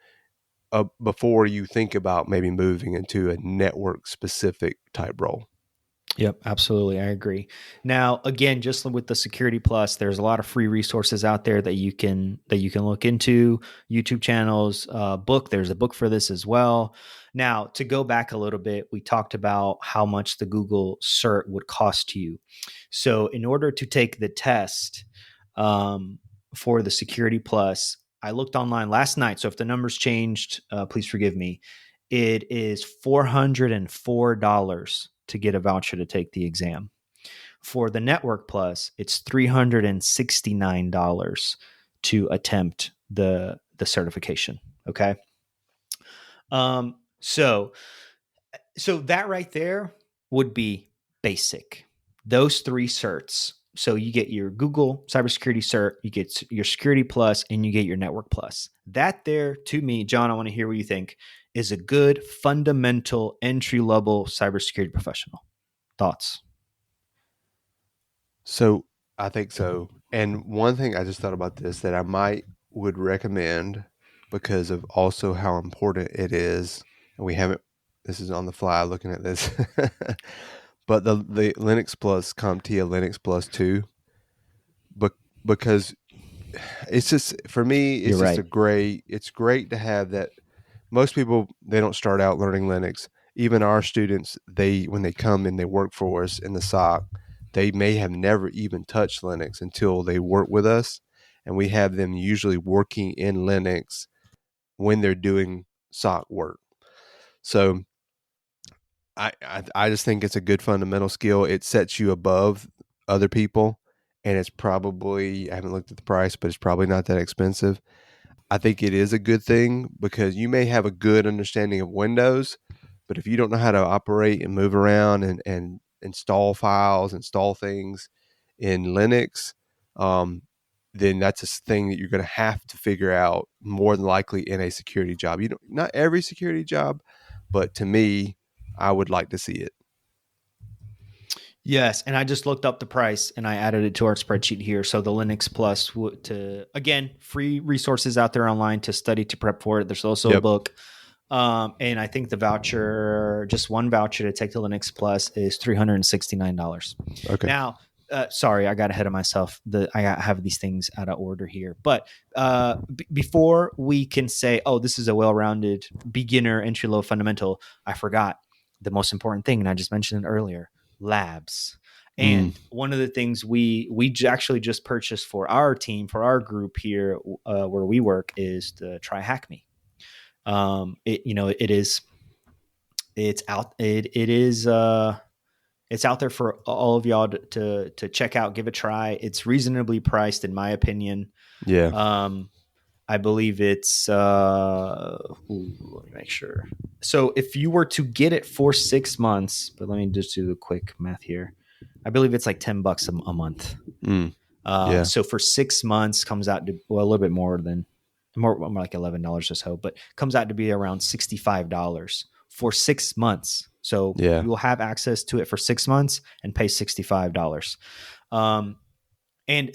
before you think about maybe moving into a network specific type role. Yep, absolutely. I agree. Now, again, just with the Security Plus, there's a lot of free resources out there that you can look into. YouTube channels, book. There's a book for this as well. Now, to go back a little bit, we talked about how much the Google cert would cost you. So, in order to take the test for the Security Plus, I looked online last night. So, if the numbers changed, please forgive me. It is $404 to get a voucher to take the exam. For the Network Plus, it's $369 to attempt the certification. Okay. So that right there would be basic. Those three certs. So you get your Google Cybersecurity cert, you get your Security Plus, and you get your Network Plus. That there, to me, John, I want to hear what you think, is a good fundamental entry-level cybersecurity professional. Thoughts? So I think so. And one thing I just thought about this that I would recommend because of also how important it is, and we haven't. This is on the fly looking at this, but the Linux Plus CompTIA Linux Plus 2, but because it's just for me, it's You're just right. it's great to have that. Most people, they don't start out learning Linux. Even our students, when they come and they work for us in the SOC, they may have never even touched Linux until they work with us, and we have them usually working in Linux when they're doing SOC work. So I just think it's a good fundamental skill. It sets you above other people, and it's probably, I haven't looked at the price, but it's probably not that expensive. I think it is a good thing because you may have a good understanding of Windows, but if you don't know how to operate and move around and install files, install things in Linux, then that's a thing that you're going to have to figure out more than likely in a security job. Not every security job, but to me, I would like to see it. Yes, and I just looked up the price and I added it to our spreadsheet here. So the Linux Plus, again, free resources out there online to study, to prep for it. There's also a book. And I think the voucher, just one voucher to take the Linux Plus, is $369. Okay. Now, sorry, I got ahead of myself. I have these things out of order here. But before we can say, oh, this is a well-rounded beginner entry-level fundamental, I forgot the most important thing, and I just mentioned it earlier: labs. And one of the things we actually just purchased for our team, for our group here where we work, is the Try Hack Me. It's out there for all of y'all to check out, give a try. It's reasonably priced, in my opinion. Yeah. I believe it's let me make sure. So if you were to get it for 6 months, but let me just do the quick math here. I believe it's like $10 a month. Yeah. So for 6 months comes out to a little bit more like $11 or so, but comes out to be around $65 for 6 months. So Yeah. you will have access to it for 6 months and pay $65. And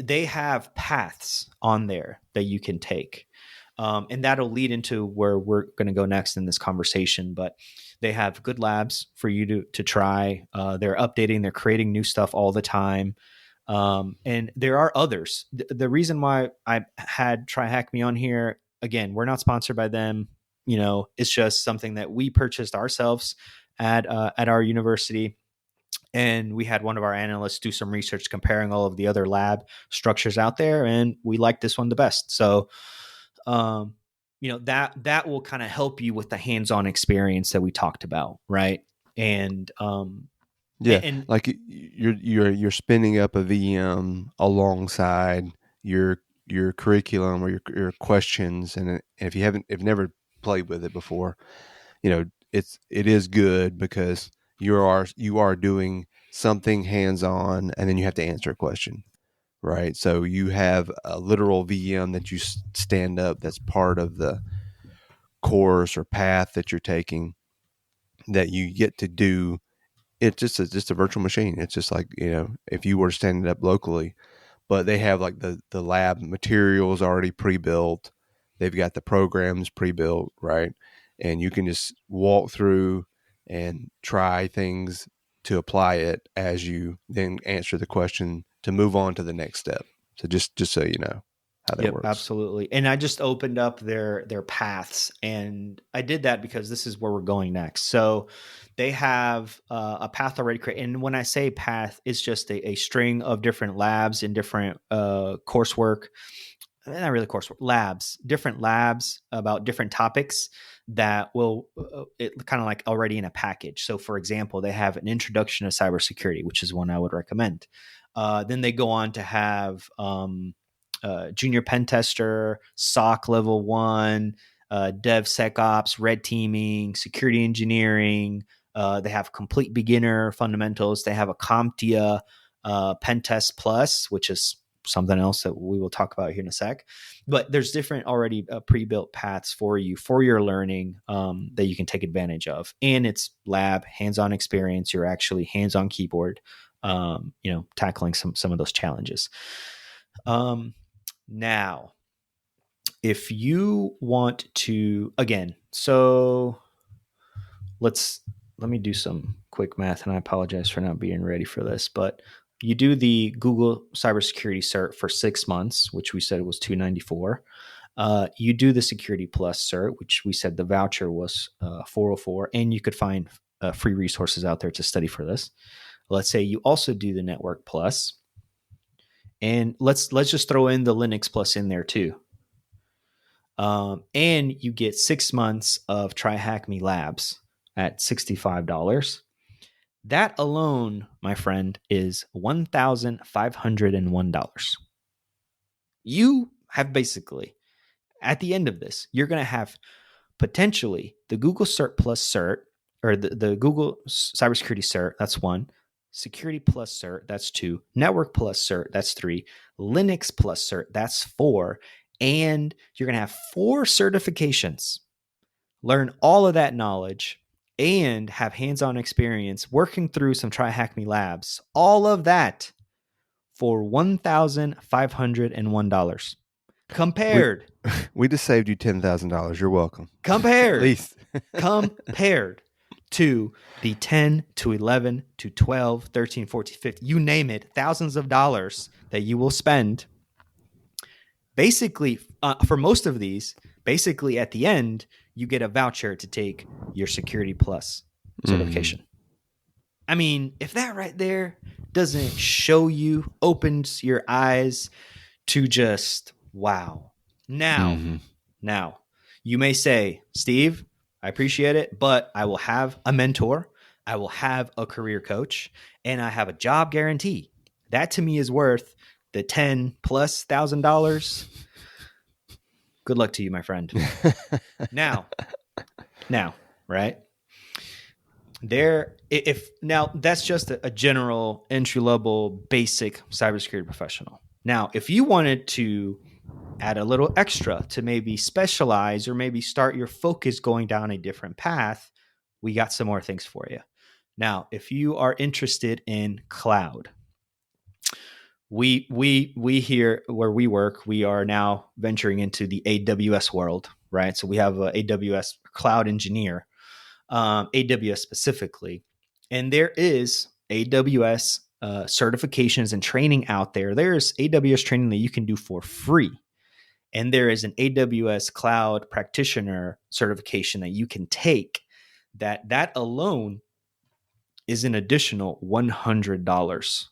they have paths on there that you can take. And that'll lead into where we're going to go next in this conversation. But they have good labs for you to try. They're updating, they're creating new stuff all the time. And there are others. The reason why I had Try Hack Me on here, again, we're not sponsored by them. It's just something that we purchased ourselves at our university. And we had one of our analysts do some research comparing all of the other lab structures out there, and we like this one the best. So, that will kind of help you with the hands-on experience that we talked about, right? And Yeah, and like you're spinning up a VM alongside your curriculum or your questions, and if if never played with it before, it is good because you are doing something hands-on, and then you have to answer a question, right? So you have a literal VM that you stand up that's part of the course or path that you're taking that you get to do. It's just a virtual machine. It's just like, if you were standing up locally, but they have like the lab materials already pre-built. They've got the programs pre-built, right? And you can just walk through and try things to apply it as you then answer the question to move on to the next step. So just so you know how that works. Absolutely. And I just opened up their paths, and I did that because this is where we're going next. So they have a path already created. And when I say path, it's just a string of different labs and different coursework. Not really coursework, labs, different labs about different topics that will it kind of like already in a package. So for example, they have an introduction to cybersecurity, which is one I would recommend. Then they go on to have junior pen tester, SOC level 1, DevSecOps, red teaming, security engineering. They have complete beginner fundamentals. They have a CompTIA pen test plus, which is something else that we will talk about here in a sec. But there's different already pre-built paths for you for your learning that you can take advantage of. And it's lab, hands-on experience. You're actually hands-on keyboard, tackling some of those challenges. Now, if you want to, again, so let me do some quick math, and I apologize for not being ready for this, but you do the Google Cybersecurity Cert for 6 months, which we said was $294. You do the Security Plus Cert, which we said the voucher was $404, and you could find free resources out there to study for this. Let's say you also do the Network Plus, and let's just throw in the Linux Plus in there too. And you get 6 months of Try Hack Me Labs at $65. That alone, my friend, is $1,501. You have basically, at the end of this, you're going to have potentially the Google Cert Plus Cert, or the Google Cybersecurity Cert, that's 1. Security Plus Cert, that's 2. Network Plus Cert, that's 3. Linux Plus Cert, that's 4. And you're going to have 4 certifications. Learn all of that knowledge and have hands-on experience working through some Try Hack Me Labs. All of that for $1,501. Compared. We just saved you $10,000. You're welcome. Compared. At least. Compared to the 10 to 11 to 12, 13, 14, 15, you name it, thousands of dollars that you will spend. Basically, for most of these, basically at the end, you get a voucher to take your Security Plus certification. I mean, if that right there doesn't show you, opens your eyes to just, wow. Now, you may say, Steve, I appreciate it, but I will have a mentor, I will have a career coach, and I have a job guarantee. That to me is worth the $10,000+. Good luck to you, my friend. Now, right? Now that's just a general entry-level basic cybersecurity professional. Now, if you wanted to add a little extra to maybe specialize or maybe start your focus going down a different path, we got some more things for you. Now, if you are interested in cloud, we here where we work, we are now venturing into the AWS world, right? So we have a AWS cloud engineer, AWS specifically, and there is AWS certifications and training out there. There's AWS training that you can do for free. And there is an AWS Cloud Practitioner certification that you can take that alone is an additional $100.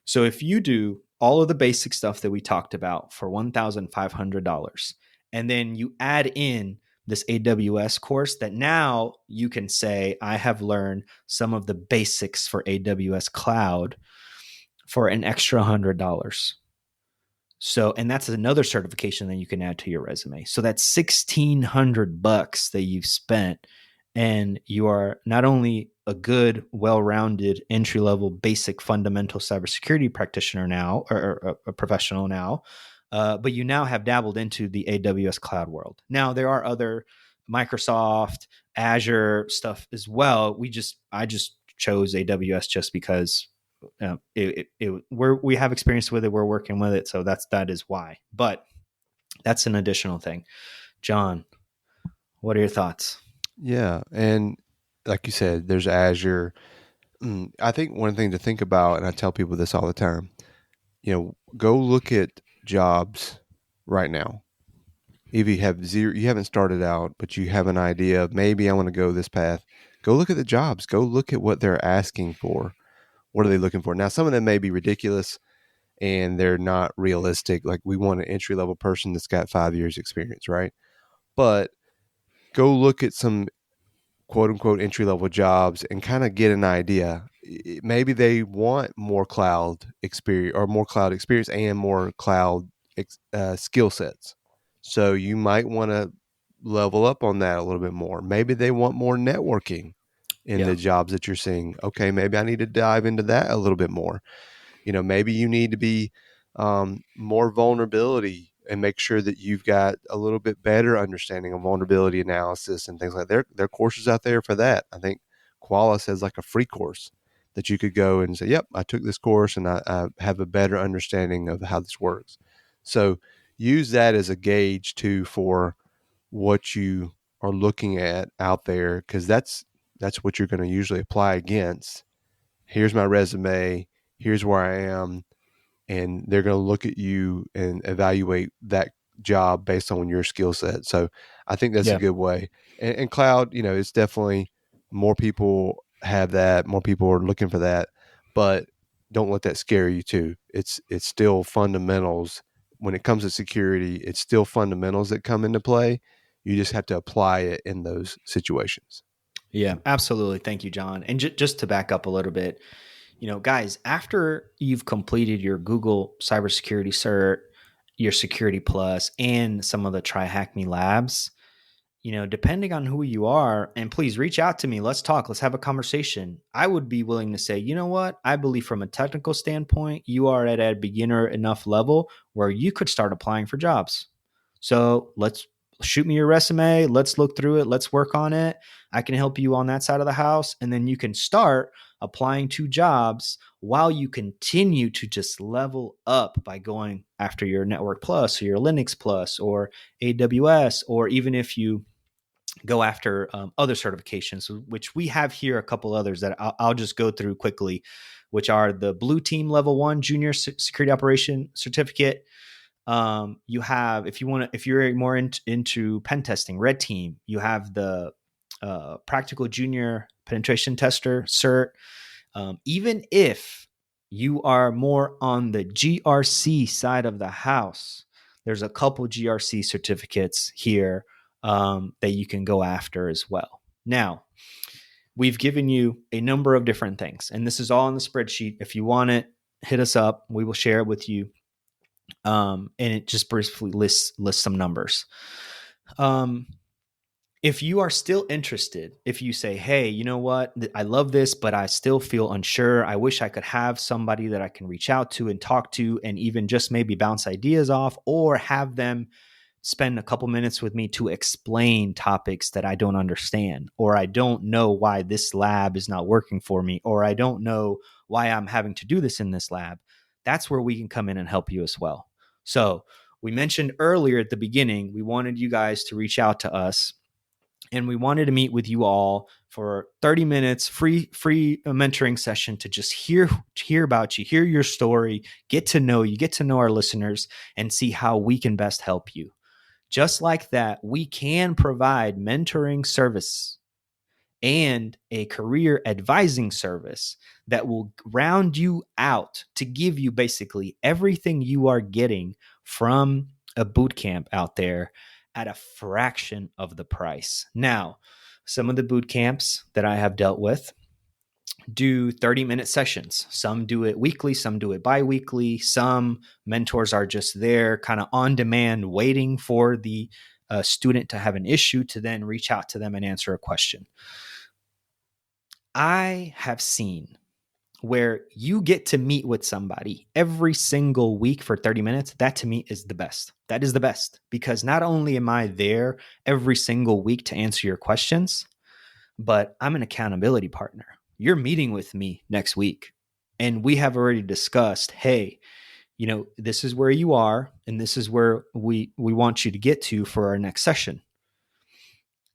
So if you do all of the basic stuff that we talked about for $1,500, and then you add in this AWS course, that now you can say, I have learned some of the basics for AWS Cloud for an extra $100. So, and that's another certification that you can add to your resume. So that's $1,600 that you've spent, and you are not only a good, well-rounded, entry-level, basic, fundamental cybersecurity practitioner now, or a professional now, but you now have dabbled into the AWS cloud world. Now, there are other Microsoft, Azure stuff as well. I just chose AWS just because we have experience with it. We're working with it. So that is why, but that's an additional thing. John, what are your thoughts? Yeah. And like you said, there's Azure. I think one thing to think about, and I tell people this all the time, go look at jobs right now. If you have zero, you haven't started out, but you have an idea of maybe I want to go this path, go look at the jobs, go look at what they're asking for. What are they looking for? Now, some of them may be ridiculous and they're not realistic. Like, we want an entry level person that's got 5 years experience, right? But go look at some quote unquote entry level jobs and kind of get an idea. Maybe they want more cloud experience and more cloud skill sets. So you might want to level up on that a little bit more. Maybe they want more networking in the jobs that you're seeing. Okay, maybe I need to dive into that a little bit more. Maybe you need to be more vulnerability and make sure that you've got a little bit better understanding of vulnerability analysis and things like that. There are courses out there for that. I think Qualys has like a free course that you could go and say, yep, I took this course and I have a better understanding of how this works. So use that as a gauge too for what you are looking at out there, because that's what you're going to usually apply against. Here's my resume. Here's where I am. And they're going to look at you and evaluate that job based on your skill set. So I think that's a good way. And cloud, it's definitely more people have that. More people are looking for that. But don't let that scare you too. It's still fundamentals. When it comes to security, it's still fundamentals that come into play. You just have to apply it in those situations. Yeah, absolutely. Thank you, John. And just to back up a little bit, guys, after you've completed your Google cybersecurity cert, your Security Plus, and some of the Try Hack Me labs, depending on who you are, and please reach out to me. Let's talk. Let's have a conversation. I would be willing to say, you know what? I believe from a technical standpoint, you are at a beginner enough level where you could start applying for jobs. So let's shoot me your resume. Let's look through it. Let's work on it. I can help you on that side of the house. And then you can start applying to jobs while you continue to just level up by going after your Network Plus or your Linux Plus or AWS, or even if you go after other certifications, which we have here, a couple others that I'll just go through quickly, which are the Blue Team Level 1 Junior Security Operation Certificate. You have, if you're more into pen testing, Red Team. You have the Practical Junior Penetration Tester cert. Even if you are more on the GRC side of the house, there's a couple GRC certificates here that you can go after as well. Now, we've given you a number of different things, and this is all in the spreadsheet. If you want it, hit us up. We will share it with you. And it just briefly lists some numbers. If you are still interested, if you say, hey, you know what, I love this, but I still feel unsure. I wish I could have somebody that I can reach out to and talk to and even just maybe bounce ideas off, or have them spend a couple minutes with me to explain topics that I don't understand, or I don't know why this lab is not working for me, or I don't know why I'm having to do this in this lab. That's where we can come in and help you as well. So we mentioned earlier at the beginning, we wanted you guys to reach out to us And we wanted to meet with you all for 30 minutes, free mentoring session to just hear about you, hear your story, get to know you, get to know our listeners, and see how we can best help you. Just like that, we can provide mentoring service and a career advising service that will round you out to give you basically everything you are getting from a boot camp out there at a fraction of the price. Now, some of the boot camps that I have dealt with do 30-minute sessions. Some do it weekly, some do it bi-weekly. Some mentors are just there kind of on demand, waiting for the student to have an issue to then reach out to them and answer a question. I have seen where you get to meet with somebody every single week for 30 minutes. That to me is the best. That is the best, because not only am I there every single week to answer your questions, but I'm an accountability partner. You're meeting with me next week, and we have already discussed, hey, this is where you are, and this is where we want you to get to for our next session.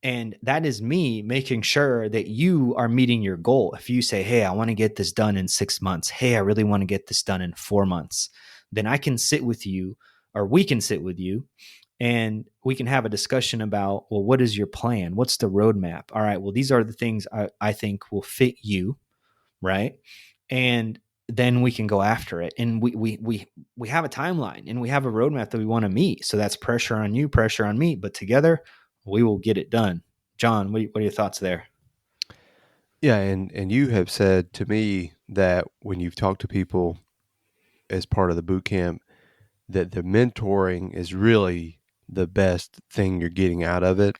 And that is me making sure that you are meeting your goal. If you say, hey, I want to get this done in 6 months. Hey, I really want to get this done in 4 months. Then I can sit with you, or we can sit with you, and we can have a discussion about, well, what is your plan? What's the roadmap? All right, well, these are the things I think will fit you, right? And then we can go after it. And we have a timeline, and we have a roadmap that we want to meet. So that's pressure on you, pressure on me, but together we will get it done. John, what are your thoughts there? Yeah, and you have said to me that when you've talked to people as part of the boot camp, that the mentoring is really the best thing you're getting out of it.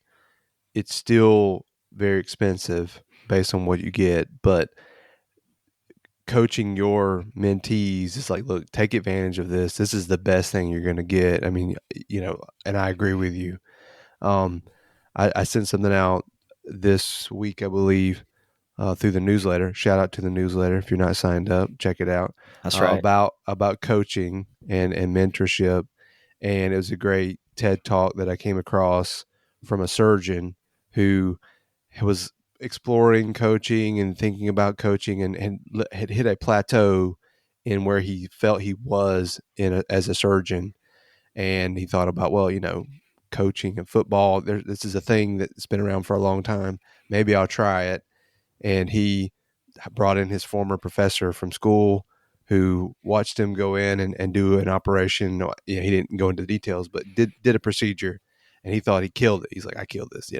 It's still very expensive based on what you get, but coaching your mentees is like, look, take advantage of this. This is the best thing you're going to get. I mean, and I agree with you. I sent something out this week, I believe, through the newsletter. Shout out to the newsletter. If you're not signed up, check it out. That's right. About coaching and mentorship. And it was a great TED talk that I came across from a surgeon who was exploring coaching and thinking about coaching, and had hit a plateau in where he felt he was as a surgeon. And he thought about, well, coaching and football, this is a thing that's been around for a long time. Maybe I'll try it. And he brought in his former professor from school, who watched him go in and do an operation. He didn't go into details, but did a procedure, and he thought he killed it. He's like, I killed this.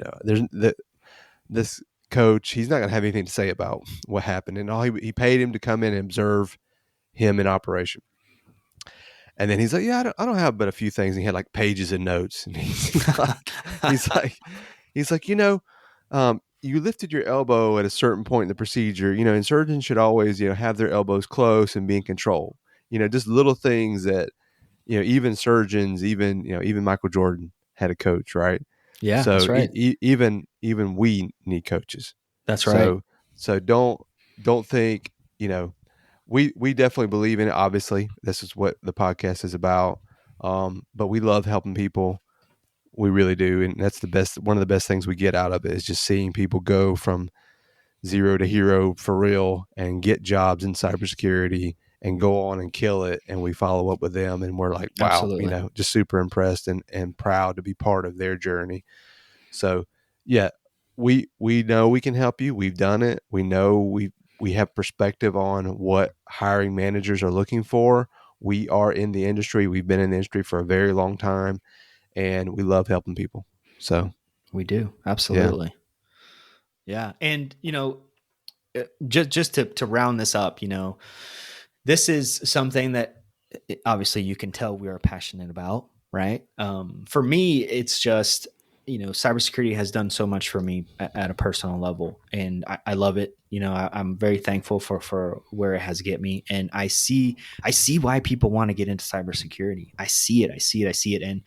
This coach, he's not going to have anything to say about what happened. And he paid him to come in and observe him in operation. And then he's like, yeah, I don't have but a few things. And he had like pages of notes. And he's like, you lifted your elbow at a certain point in the procedure, and surgeons should always, have their elbows close and be in control. Just little things that, even surgeons, even Michael Jordan had a coach, right? Yeah, so that's right. Even we need coaches. That's right. So don't think, we definitely believe in it. Obviously, this is what the podcast is about. But we love helping people. We really do. And that's one of the best things we get out of it is just seeing people go from zero to hero for real and get jobs in cybersecurity and go on and kill it. And we follow up with them, and we're like, wow, Absolutely. just super impressed and proud to be part of their journey. So yeah, we know we can help you. We've done it. We know we have perspective on what hiring managers are looking for. We are in the industry. We've been in the industry for a very long time, and we love helping people. So we do. Absolutely. Yeah. And, just to round this up, this is something that obviously you can tell we are passionate about, right? For me, it's just, cybersecurity has done so much for me at a personal level, and I love it. I'm very thankful for where it has get me, and I see why people want to get into cybersecurity. I see it. And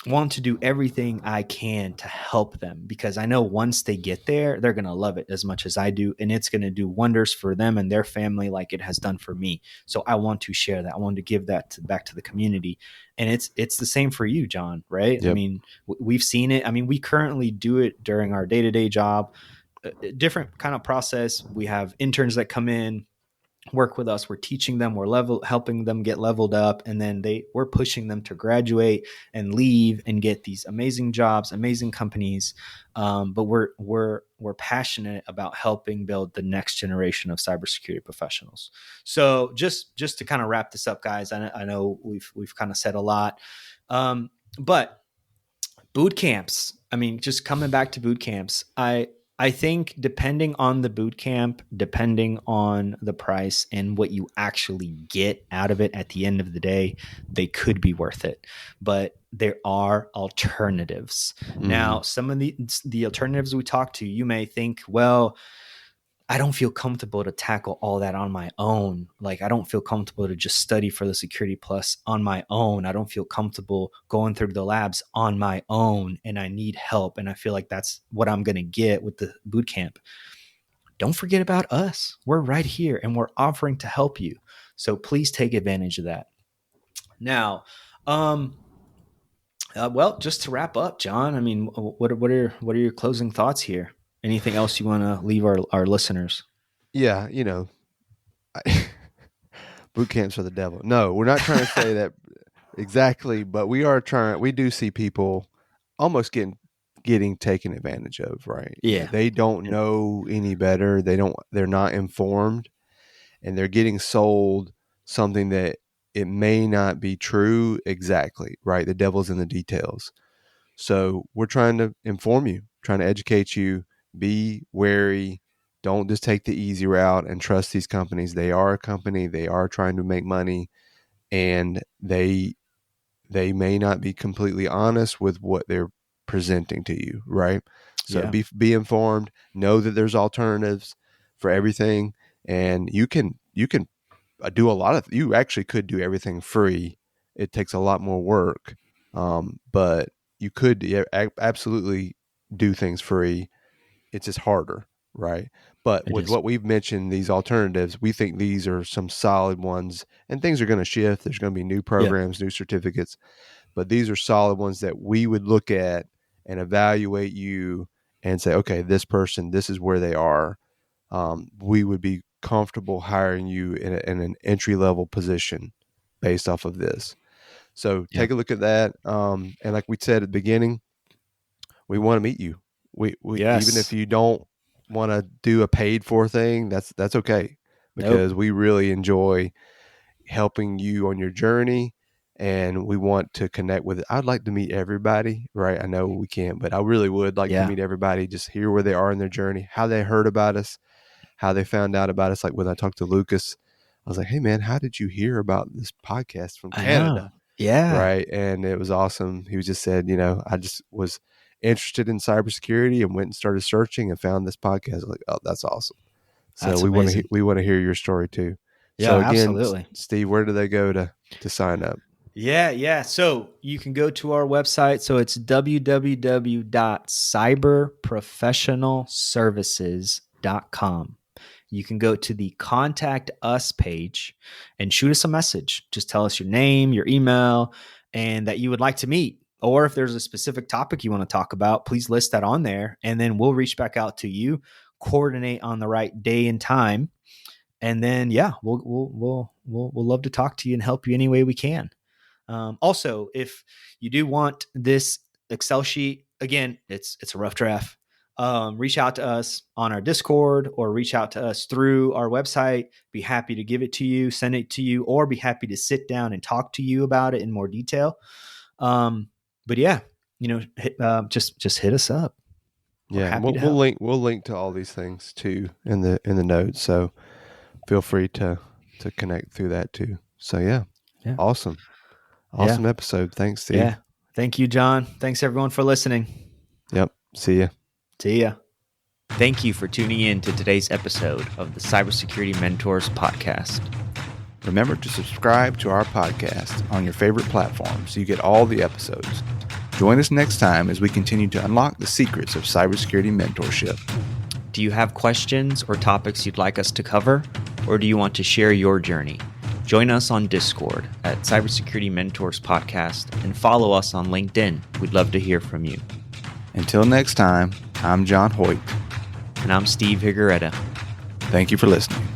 want to do everything I can to help them, because I know once they get there, they're going to love it as much as I do. And it's going to do wonders for them and their family like it has done for me. So I want to share that. I want to give that back to the community. And it's the same for you, John, right? Yep. I mean, we've seen it. I mean, we currently do it during our day-to-day job, different kind of process. We have interns that come in, work with us. We're teaching them, helping them get leveled up. And then we're pushing them to graduate and leave and get these amazing jobs, amazing companies. But we're passionate about helping build the next generation of cybersecurity professionals. So just to kind of wrap this up, guys, I know we've kind of said a lot, but boot camps. I mean, just coming back to boot camps, I think depending on the boot camp, depending on the price and what you actually get out of it at the end of the day, they could be worth it. But there are alternatives. Now, some of the alternatives we talked to, you may think, well, I don't feel comfortable to tackle all that on my own. Like, I don't feel comfortable to just study for the Security Plus on my own. I don't feel comfortable going through the labs on my own, and I need help. And I feel like that's what I'm going to get with the boot camp. Don't forget about us. We're right here and we're offering to help you. So please take advantage of that. Now, well, just to wrap up, John, I mean, what are your closing thoughts here? Anything else you want to leave our listeners? Yeah, boot camps are the devil. No, we're not trying to say that exactly, but we do see people almost getting taken advantage of, right? Yeah. They don't know any better. They're not informed, and they're getting sold something that it may not be true exactly, right? The devil's in the details. So we're trying to inform you, trying to educate you. Be wary. Don't just take the easy route and trust these companies. They are a company. They are trying to make money, and they may not be completely honest with what they're presenting to you, right? So be informed. Know that there's alternatives for everything, and you can do a lot of. You actually could do everything free. It takes a lot more work, but you could absolutely do things free. It's just harder, right? But with what we've mentioned, these alternatives, we think these are some solid ones, and things are going to shift. There's going to be new programs, new certificates, but these are solid ones that we would look at and evaluate you and say, okay, this person, this is where they are. We would be comfortable hiring you in an entry-level position based off of this. So take a look at that. And like we said at the beginning, we want to meet you. We even if you don't want to do a paid for thing, that's okay, because we really enjoy helping you on your journey, and we want to connect with it. I'd like to meet everybody, right? I know we can't, but I really would like to meet everybody, just hear where they are in their journey, how they heard about us, how they found out about us. Like when I talked to Lucas, I was like, hey man, how did you hear about this podcast from Canada? Yeah. Right. And it was awesome. He just said, I just was interested in cybersecurity and went and started searching and found this podcast. Like, oh, that's awesome. So we want to hear your story too. Yeah, so again, absolutely. Steve, where do they go to sign up? Yeah. So you can go to our website. So it's www.cyberprofessionalservices.com. You can go to the Contact Us page and shoot us a message. Just tell us your name, your email, and that you would like to meet. Or if there's a specific topic you want to talk about, please list that on there. And then we'll reach back out to you, coordinate on the right day and time. And then, we'll love to talk to you and help you any way we can. Also, if you do want this Excel sheet, again, it's a rough draft. Reach out to us on our Discord or reach out to us through our website. Be happy to give it to you, send it to you, or be happy to sit down and talk to you about it in more detail. But yeah, just hit us up. Yeah, we'll link to all these things too in the notes. So feel free to connect through that too. So yeah. Awesome episode. Thanks, Steve. Yeah, thank you, John. Thanks everyone for listening. Yep. See ya. Thank you for tuning in to today's episode of the Cybersecurity Mentors podcast. Remember to subscribe to our podcast on your favorite platform so you get all the episodes. Join us next time as we continue to unlock the secrets of cybersecurity mentorship. Do you have questions or topics you'd like us to cover? Or do you want to share your journey? Join us on Discord at Cybersecurity Mentors Podcast and follow us on LinkedIn. We'd love to hear from you. Until next time, I'm John Hoyt. And I'm Steve Higuereta. Thank you for listening.